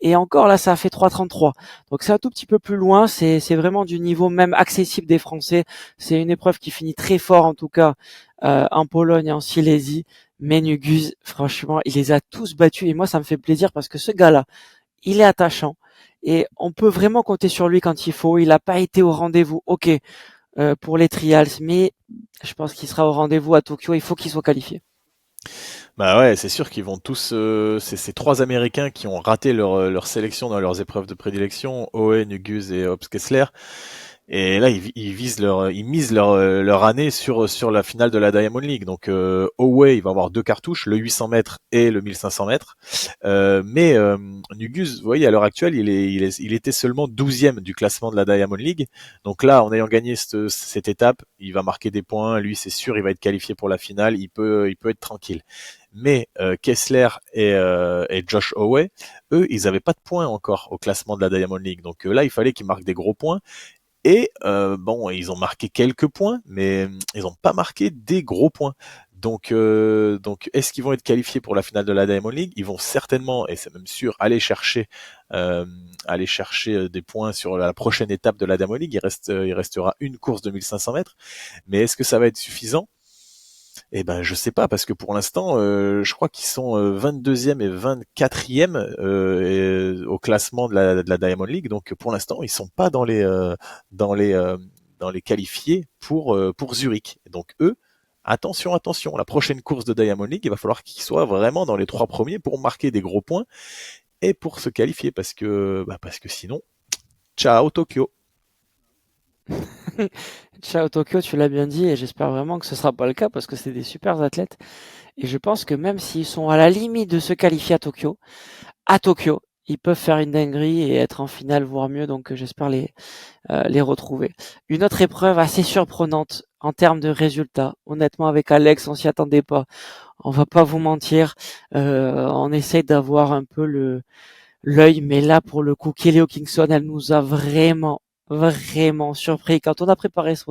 [SPEAKER 3] et encore là, ça a fait 3,33. Donc c'est un tout petit peu plus loin, c'est vraiment du niveau même accessible des Français. C'est une épreuve qui finit très fort en tout cas en Pologne et en Silésie. Mais Nugus, franchement, il les a tous battus et moi ça me fait plaisir parce que ce gars-là, il est attachant et on peut vraiment compter sur lui quand il faut. Il n'a pas été au rendez-vous, ok, pour les trials, mais je pense qu'il sera au rendez-vous à Tokyo. Il faut qu'il soit qualifié.
[SPEAKER 1] Bah ouais, c'est sûr qu'ils vont tous. C'est ces 3 Américains qui ont raté leur sélection dans leurs épreuves de prédilection, Owen, Nugus et Hobbs Kessler. Et là, ils misent leur année sur la finale de la Diamond League. Donc, Howe, il va avoir 2 cartouches, le 800 mètres et le 1500 mètres. Mais Nugus, vous voyez, à l'heure actuelle, il était seulement 12e du classement de la Diamond League. Donc là, en ayant gagné cette étape, il va marquer des points. Lui, c'est sûr, il va être qualifié pour la finale. Il peut être tranquille. Mais Kessler et Josh Howe, eux, ils n'avaient pas de points encore au classement de la Diamond League. Donc là, il fallait qu'ils marquent des gros points. Et bon, ils ont marqué quelques points, mais ils n'ont pas marqué des gros points. Donc, est-ce qu'ils vont être qualifiés pour la finale de la Diamond League? Ils vont certainement, et c'est même sûr, euh, aller chercher des points sur la prochaine étape de la Diamond League. Il restera une course de 1500 mètres, mais est-ce que ça va être suffisant? Eh ben, je sais pas, parce que pour l'instant, je crois qu'ils sont 22e et 24e au classement de la Diamond League. Donc, pour l'instant, ils sont pas dans les, euh, dans les qualifiés pour Zurich. Donc, eux, attention, attention, la prochaine course de Diamond League, il va falloir qu'ils soient vraiment dans les 3 premiers pour marquer des gros points et pour se qualifier, parce que sinon, ciao Tokyo.
[SPEAKER 3] Ciao Tokyo, tu l'as bien dit et j'espère vraiment que ce sera pas le cas parce que c'est des super athlètes et je pense que même s'ils sont à la limite de se qualifier à Tokyo, ils peuvent faire une dinguerie et être en finale voire mieux donc j'espère les retrouver. Une autre épreuve assez surprenante en termes de résultats. Honnêtement avec Alex, on s'y attendait pas. On va pas vous mentir, on essaye d'avoir un peu l'œil mais là pour le coup Kelly Kingston, elle nous a vraiment vraiment surpris. Quand on a préparé ce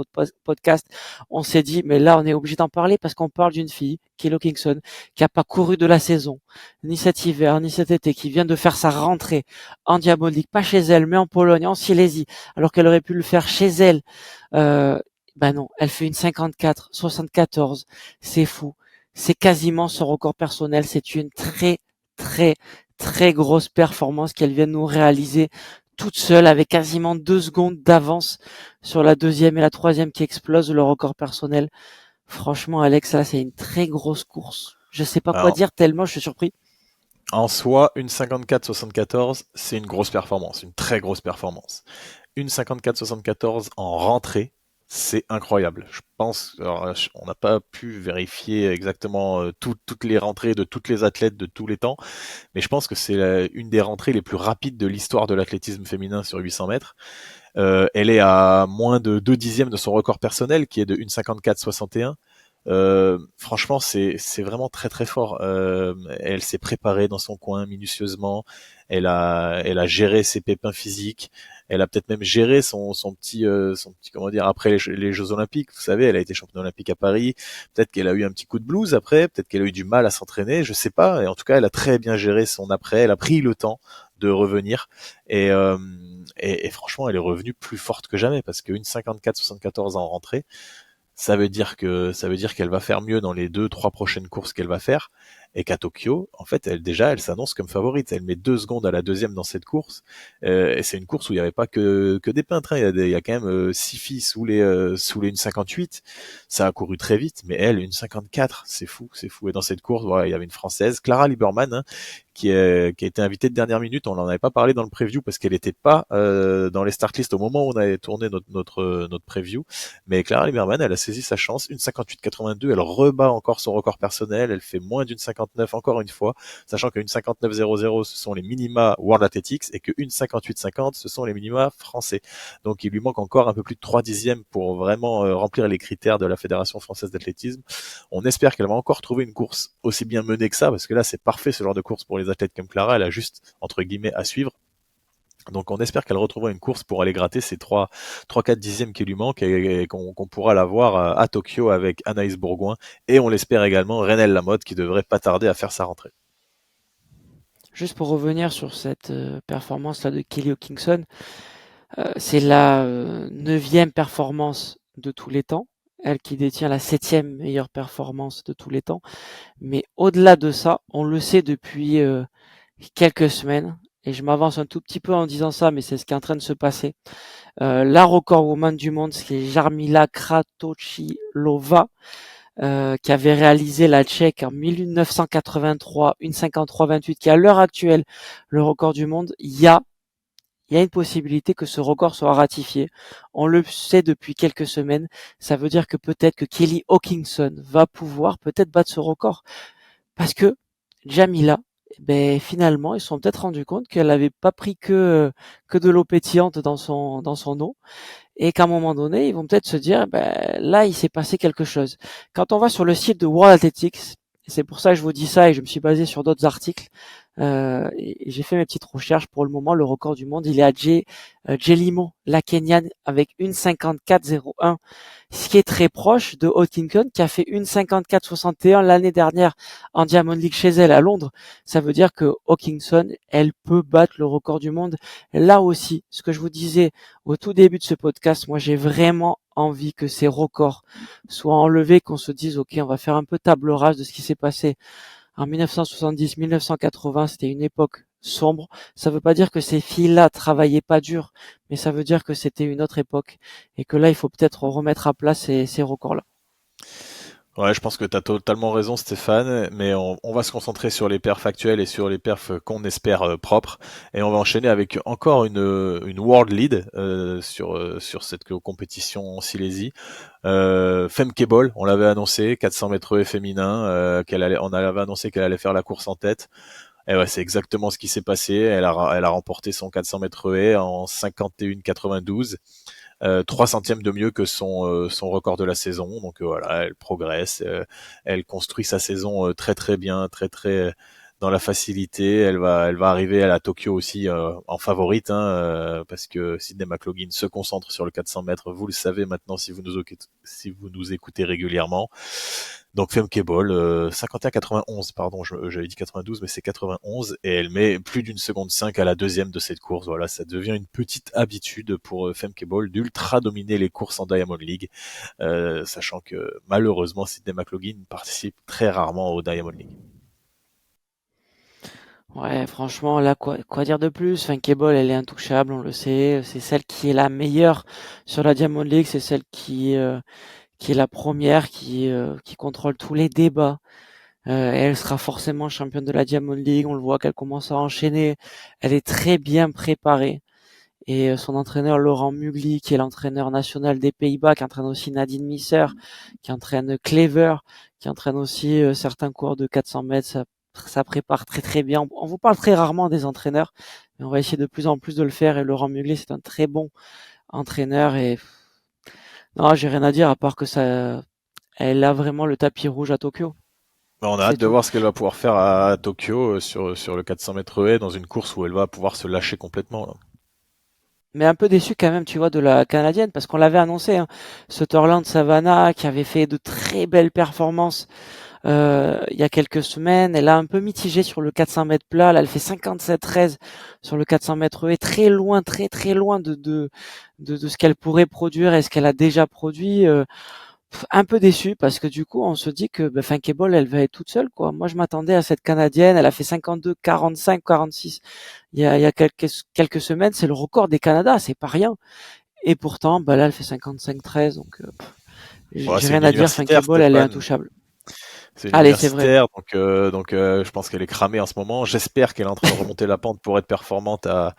[SPEAKER 3] podcast, on s'est dit, mais là, on est obligé d'en parler parce qu'on parle d'une fille, Kelly Kingston, qui a pas couru de la saison, ni cet hiver, ni cet été, qui vient de faire sa rentrée en Diamond League, pas chez elle, mais en Pologne, en Silésie, alors qu'elle aurait pu le faire chez elle. Euh, ben non, elle fait une 54-74. C'est fou. C'est quasiment son record personnel. C'est une très, très, très grosse performance qu'elle vient de nous réaliser toute seule avec quasiment 2 secondes d'avance sur la deuxième et la troisième qui explosent le record personnel. Franchement, Alex, là, c'est une très grosse course. Je sais pas quoi
[SPEAKER 1] Alors,
[SPEAKER 3] dire tellement je suis surpris.
[SPEAKER 1] en soi, une 54-74, c'est une grosse performance, une très grosse performance. Une 54-74 en rentrée, c'est incroyable. Je pense, alors, on n'a pas pu vérifier exactement toutes les rentrées de toutes les athlètes de tous les temps, mais je pense que c'est une des rentrées les plus rapides de l'histoire de l'athlétisme féminin sur 800 mètres. Elle est à moins de 2 dixièmes de son record personnel, qui est de 1,54,61. Franchement, c'est vraiment très très fort. Elle s'est préparée dans son coin minutieusement. Elle a géré ses pépins physiques. Elle a peut-être même géré son petit comment dire après les Jeux Olympiques. Vous savez, elle a été championne olympique à Paris. Peut-être qu'elle a eu un petit coup de blues après. Peut-être qu'elle a eu du mal à s'entraîner. Je sais pas. Et en tout cas, elle a très bien géré son après. Elle a pris le temps de revenir et, euh, et franchement, elle est revenue plus forte que jamais parce qu'une 54-74 en rentrée, ça veut dire qu'elle va faire mieux dans les 2, 3 prochaines courses qu'elle va faire, et qu'à Tokyo, en fait, elle s'annonce comme favorite. Elle met 2 secondes à la deuxième dans cette course, et c'est une course où il n'y avait pas que des peintres, hein. Il y a quand même 6 filles sous les 1,58. Ça a couru très vite, mais elle, 1,54, c'est fou, c'est fou. Et dans cette course, voilà, il y avait une Française, Clara Lieberman, hein, qui a été invitée de dernière minute. On n'en avait pas parlé dans le preview parce qu'elle n'était pas dans les start list au moment où on avait tourné notre preview. Mais Clara Lieberman, elle a saisi sa chance. Une 58,82, elle rebat encore son record personnel. Elle fait moins d'une 59 encore une fois, sachant qu'une 59,00 ce sont les minima World Athletics et qu'une 58,50 ce sont les minima français. Donc il lui manque encore un peu plus de 3 dixièmes pour vraiment remplir les critères de la Fédération française d'athlétisme. On espère qu'elle va encore trouver une course aussi bien menée que ça, parce que là c'est parfait ce genre de course pour les athlètes comme Clara. Elle a juste entre guillemets à suivre. Donc on espère qu'elle retrouvera une course pour aller gratter ces 3-4 dixièmes qui lui manquent et qu'on pourra la voir à Tokyo avec Anaïs Bourgoin et on l'espère également Renelle Lamotte qui devrait pas tarder à faire sa rentrée.
[SPEAKER 3] Juste pour revenir sur cette performance là de Kelly Hawkinson, c'est la 9e performance de tous les temps, elle qui détient la 7e meilleure performance de tous les temps. Mais au-delà de ça, on le sait depuis quelques semaines, et je m'avance un tout petit peu en disant ça, mais c'est ce qui est en train de se passer. La record woman du monde, c'est Jarmila Kratochvilova, qui avait réalisé la Tchèque en 1983, une 53-28, qui est à l'heure actuelle le record du monde. Il y a une possibilité que ce record soit ratifié. On le sait depuis quelques semaines. Ça veut dire que peut-être que Kelly Hawkinson va pouvoir peut-être battre ce record. Parce que Jamila, ben finalement, ils se sont peut-être rendus compte qu'elle n'avait pas pris que de l'eau pétillante dans son eau, et qu'à un moment donné, ils vont peut-être se dire, ben là, il s'est passé quelque chose. Quand on va sur le site de World Athletics, c'est pour ça que je vous dis ça et je me suis basé sur d'autres articles. Et j'ai fait mes petites recherches. Pour le moment, le record du monde, il est à Jelimo, la Kenyane, avec une 54,01, ce qui est très proche de Hawkinson, qui a fait une 54,61 l'année dernière en Diamond League chez elle à Londres. Ça veut dire que Hawkinson, elle peut battre le record du monde. Là aussi, ce que je vous disais au tout début de ce podcast, moi j'ai vraiment envie que ces records soient enlevés, qu'on se dise ok, on va faire un peu table rase de ce qui s'est passé en 1970, 1980. C'était une époque sombre. Ça veut pas dire que ces filles-là travaillaient pas dur, mais ça veut dire que c'était une autre époque et que là il faut peut-être remettre à plat ces records-là.
[SPEAKER 1] Ouais, je pense que tu as totalement raison, Stéphane, mais on va se concentrer sur les perfs actuels et sur les perfs qu'on espère propres. Et on va enchaîner avec encore une World Lead sur cette compétition en Silésie. Femke Bol, on l'avait annoncé, 400 mètres haies féminin, on avait annoncé qu'elle allait faire la course en tête. Et ouais, c'est exactement ce qui s'est passé. Elle a remporté son 400 mètres haies en 51,92. 3 centièmes de mieux que son record de la saison. Donc voilà, elle progresse, elle construit sa saison très très bien, très très dans la facilité. Elle va arriver à la Tokyo aussi en favorite, parce que Sydney McLaughlin se concentre sur le 400 mètres. Vous le savez maintenant si vous nous écoutez régulièrement. Donc Femke Bol, 51-91, pardon, j'avais dit 92, mais c'est 91, et elle met plus d'une seconde 5 à la deuxième de cette course. Voilà, ça devient une petite habitude pour Femke Bol d'ultra dominer les courses en Diamond League, sachant que malheureusement Sydney McLaughlin participe très rarement au Diamond League.
[SPEAKER 3] Ouais, franchement, là, quoi dire de plus? Funkable, elle est intouchable, on le sait. C'est celle qui est la meilleure sur la Diamond League. C'est celle qui est la première, qui contrôle tous les débats. Elle sera forcément championne de la Diamond League. On le voit qu'elle commence à enchaîner. Elle est très bien préparée. Et son entraîneur Laurent Mugli, qui est l'entraîneur national des Pays-Bas, qui entraîne aussi Nadine Misser, qui entraîne Clever, qui entraîne aussi certains coureurs de 400 mètres, ça prépare très très bien. On vous parle très rarement des entraîneurs, mais on va essayer de plus en plus de le faire. Et Laurent Mugli, c'est un très bon entraîneur. Et non, j'ai rien à dire à part que ça, elle a vraiment le tapis rouge à Tokyo.
[SPEAKER 1] On a
[SPEAKER 3] C'est
[SPEAKER 1] hâte de
[SPEAKER 3] tout.
[SPEAKER 1] voir ce qu'elle va pouvoir faire à Tokyo sur le 400 mètres haies dans une course où elle va pouvoir se lâcher complètement, là.
[SPEAKER 3] Mais un peu déçu quand même, tu vois, de la canadienne, parce qu'on l'avait annoncé, hein, Sutherland Savannah, qui avait fait de très belles performances il y a quelques semaines. Elle a un peu mitigé sur le 400 mètres plat. Là, elle fait 57-13 sur le 400 mètres et très loin, très très loin de ce qu'elle pourrait produire et ce qu'elle a déjà produit. Un peu déçu parce que du coup, on se dit que Funkable, elle va être toute seule, quoi. Moi, je m'attendais à cette Canadienne. Elle a fait 52, 45, 46 il y a quelques semaines. C'est le record des Canada, c'est pas rien. Et pourtant, là, elle fait 55-13. Donc,
[SPEAKER 1] Ouais,
[SPEAKER 3] j'ai
[SPEAKER 1] c'est
[SPEAKER 3] rien
[SPEAKER 1] une
[SPEAKER 3] à dire.
[SPEAKER 1] universitaire,
[SPEAKER 3] Funkable, elle est
[SPEAKER 1] Stéphane.
[SPEAKER 3] intouchable.
[SPEAKER 1] C'est une
[SPEAKER 3] Allez, c'est vrai.
[SPEAKER 1] universitaire, donc je pense qu'elle est cramée en ce moment. J'espère qu'elle est en train de remonter la pente pour être performante à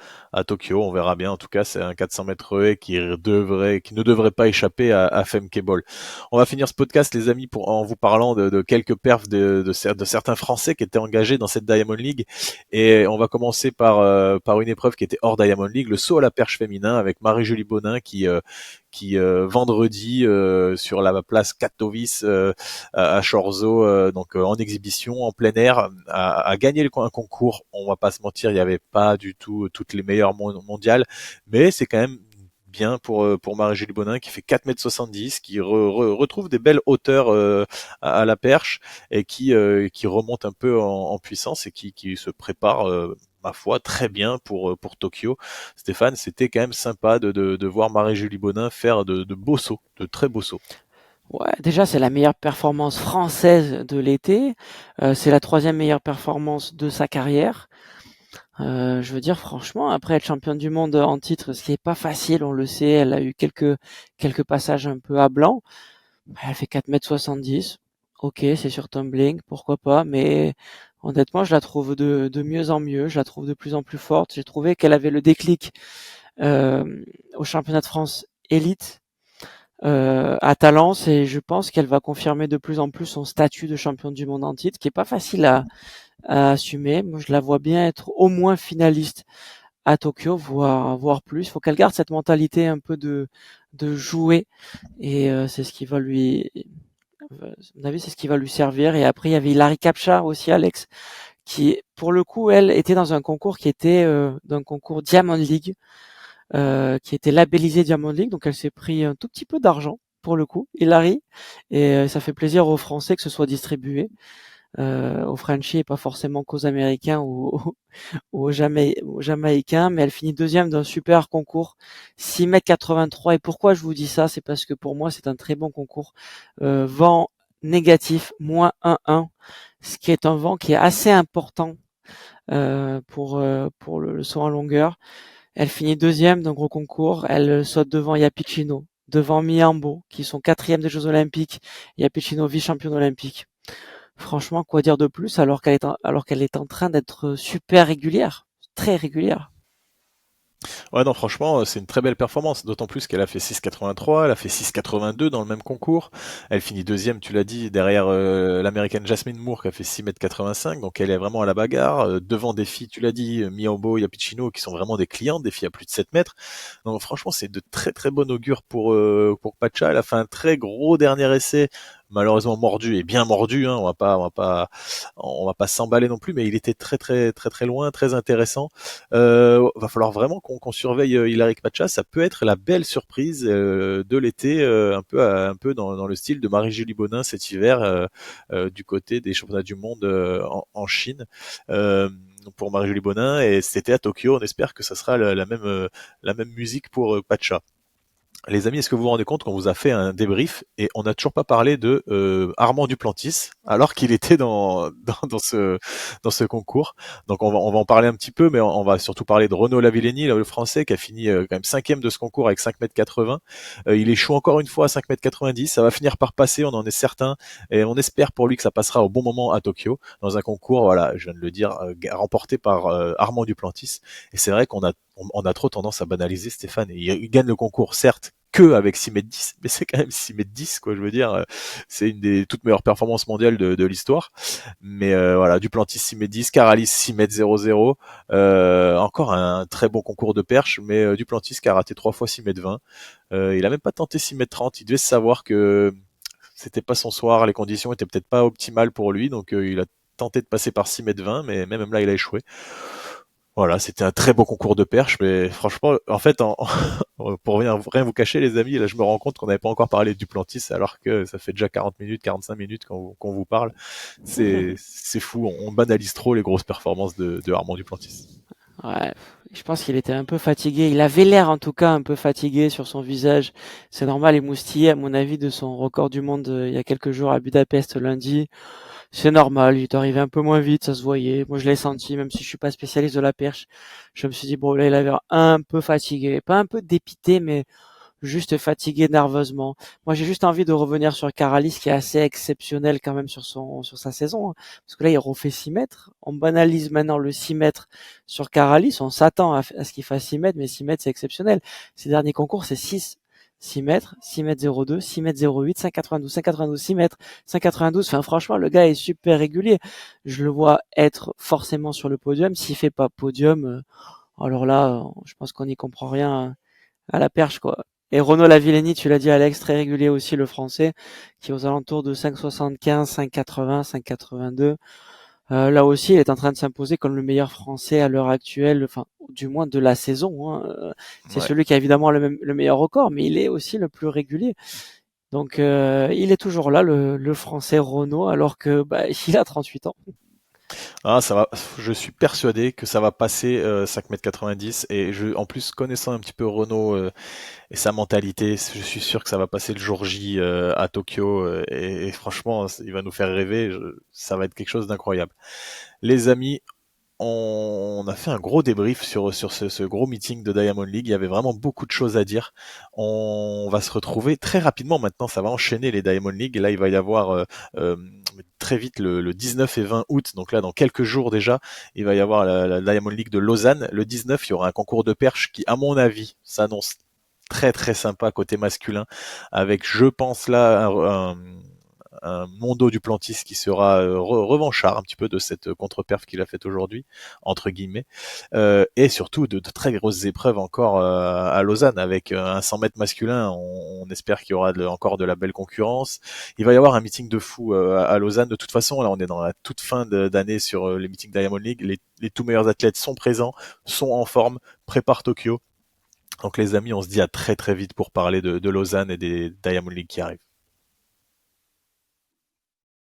[SPEAKER 1] Tokyo. On verra bien. En tout cas, c'est un 400 mètres haies qui ne devrait pas échapper à Femke Bol. On va finir ce podcast, les amis, en vous parlant de quelques perfs de certains Français qui étaient engagés dans cette Diamond League. Et on va commencer par une épreuve qui était hors Diamond League, le saut à la perche féminin avec Marie-Julie Bonin qui vendredi sur la place Katowice à Chorzo, en exhibition, en plein air, a gagné un concours. On va pas se mentir, il n'y avait pas du tout toutes les meilleures mondiales, mais c'est quand même bien pour Marie-Julie Bonin qui fait 4,70 m, qui retrouve des belles hauteurs à la perche et qui remonte un peu en puissance et qui se prépare ma foi, très bien pour Tokyo. Stéphane, c'était quand même sympa de voir Marie-Julie Bonin faire de beaux sauts, de très beaux sauts.
[SPEAKER 3] Ouais, déjà, c'est la meilleure performance française de l'été. C'est la troisième meilleure performance de sa carrière. Je veux dire, franchement, après être championne du monde en titre, ce qui est pas facile, on le sait, elle a eu quelques passages un peu à blanc. Elle fait 4,70 m. Ok, c'est sur tumbling, pourquoi pas, mais honnêtement, je la trouve de mieux en mieux, je la trouve de plus en plus forte. J'ai trouvé qu'elle avait le déclic au championnat de France élite à Talence et je pense qu'elle va confirmer de plus en plus son statut de championne du monde en titre, qui est pas facile à assumer. Moi, je la vois bien être au moins finaliste à Tokyo, voire plus. Il faut qu'elle garde cette mentalité un peu de jouer et c'est ce qui va lui, à mon avis, c'est ce qui va lui servir. Et après, il y avait Hilary Kapcha aussi, Alex, qui, pour le coup, elle était dans un concours qui était d'un concours Diamond League, qui était labellisé Diamond League. Donc, elle s'est pris un tout petit peu d'argent pour le coup, Hilary, et ça fait plaisir aux Français que ce soit distribué. Aux Frenchies et pas forcément qu'aux Américains ou aux Jamaïcains, mais elle finit deuxième d'un super concours, 6,83 m. Et pourquoi je vous dis ça? C'est parce que pour moi, c'est un très bon concours. Vent négatif, -1,1, ce qui est un vent qui est assez important pour le saut en longueur. Elle finit deuxième d'un gros concours. Elle saute devant Yapicino, devant Miambo, qui sont quatrième des Jeux Olympiques. Yapicino, vice-championne olympique. Franchement, quoi dire de plus alors qu'elle est en train d'être super régulière, très régulière.
[SPEAKER 1] Ouais, non, franchement, c'est une très belle performance, d'autant plus qu'elle a fait 6,83, elle a fait 6,82 dans le même concours. Elle finit deuxième, tu l'as dit, derrière l'américaine Jasmine Moore qui a fait 6,85 m, donc elle est vraiment à la bagarre. Devant des filles, tu l'as dit, Miombo, Yapicino, qui sont vraiment des clientes, des filles à plus de 7 mètres. Donc franchement, c'est de très très bon augure pour Pacha. Elle a fait un très gros dernier essai, malheureusement mordu et bien mordu, hein, on va pas s'emballer non plus, mais il était très loin, très intéressant. Va falloir vraiment qu'on surveille Ilaric Matcha, ça peut être la belle surprise de l'été, un peu dans le style de Marie-Julie Bonin cet hiver, du côté des championnats du monde en Chine. Euh, pour Marie-Julie Bonin, et c'était à Tokyo. On espère que ça sera la même musique pour Pacha. Les amis, est-ce que vous vous rendez compte qu'on vous a fait un débrief et on n'a toujours pas parlé de Armand Duplantis alors qu'il était dans ce concours. Donc on va en parler un petit peu, mais on va surtout parler de Renaud Lavillenie, le Français qui a fini quand même cinquième de ce concours avec 5,80 m. Il échoue encore une fois à 5,90 m. Ça va finir par passer, on en est certain, et on espère pour lui que ça passera au bon moment à Tokyo dans un concours, voilà, je viens de le dire, remporté par Armand Duplantis. Et c'est vrai on a trop tendance à banaliser Stéphane. Il gagne le concours, certes, que avec 6,10 m, mais c'est quand même 6,10 m, quoi, je veux dire. C'est une des toutes meilleures performances mondiales de l'histoire. Mais voilà, Duplantis 6,10 m, Caralis 6,00 m. Encore un très bon concours de perche, mais Duplantis qui a raté 3 fois 6,20 m. Il a même pas tenté 6,30 m. Il devait savoir que c'était pas son soir, les conditions étaient peut-être pas optimales pour lui, donc il a tenté de passer par 6,20 m, mais même là, il a échoué. Voilà, c'était un très beau concours de perche, mais franchement, en fait, pour rien vous cacher, les amis, là, je me rends compte qu'on n'avait pas encore parlé de Duplantis, alors que ça fait déjà 40 minutes, 45 minutes qu'on vous parle. C'est fou, on banalise trop les grosses performances de Armand Duplantis.
[SPEAKER 3] Ouais, je pense qu'il était un peu fatigué. Il avait l'air en tout cas un peu fatigué sur son visage. C'est normal, émoustillé à mon avis de son record du monde il y a quelques jours à Budapest lundi. C'est normal, il est arrivé un peu moins vite, ça se voyait. Moi je l'ai senti, même si je suis pas spécialiste de la perche. Je me suis dit, bon là il avait l'air un peu fatigué. Pas un peu dépité, mais juste fatigué nerveusement. Moi, j'ai juste envie de revenir sur Caralis, qui est assez exceptionnel quand même sur sa saison, hein. Parce que là, il refait 6 mètres. On banalise maintenant le 6 mètres sur Caralis. On s'attend à ce qu'il fasse 6 mètres, mais 6 mètres, c'est exceptionnel. Ces derniers concours, c'est 6 mètres, 6 mètres 02, 6 mètres 08, 5,92, 5,92, 6 mètres, 5,92. Enfin, franchement, le gars est super régulier. Je le vois être forcément sur le podium. S'il fait pas podium, alors là, je pense qu'on n'y comprend rien à la perche, quoi. Et Renaud Lavillenie, tu l'as dit Alex, très régulier aussi le français, qui est aux alentours de 5,75, 5,80, 5,82. Là aussi, il est en train de s'imposer comme le meilleur français à l'heure actuelle, enfin, du moins de la saison, hein. C'est
[SPEAKER 1] Ouais.
[SPEAKER 3] celui qui a évidemment le meilleur record, mais il est aussi le plus régulier. Donc, il est toujours là, le français Renaud, alors que bah, il a 38 ans.
[SPEAKER 1] Ah, ça va. Je suis persuadé que ça va passer 5,90 m, et en plus, connaissant un petit peu Renault et sa mentalité, je suis sûr que ça va passer le jour J à Tokyo, et franchement, il va nous faire rêver. Ça va être quelque chose d'incroyable. Les amis, on a fait un gros débrief sur ce gros meeting de Diamond League. Il y avait vraiment beaucoup de choses à dire. On va se retrouver très rapidement maintenant. Ça va enchaîner les Diamond League. Et là, il va y avoir euh, très vite le 19 et 20 août. Donc là, dans quelques jours déjà, il va y avoir la Diamond League de Lausanne. Le 19, il y aura un concours de perche qui, à mon avis, s'annonce très sympa côté masculin, avec, je pense là, un Mondo Duplantis qui sera revanchard un petit peu de cette contre-perf qu'il a faite aujourd'hui, entre guillemets, et surtout de très grosses épreuves encore à Lausanne, avec un 100 mètres masculin. On espère qu'il y aura encore de la belle concurrence. Il va y avoir un meeting de fou à Lausanne. De toute façon, là, on est dans la toute fin d'année sur les meetings Diamond League. Les tout meilleurs athlètes sont présents, sont en forme, préparent Tokyo. Donc les amis, on se dit à très vite pour parler de Lausanne et des Diamond League qui arrivent.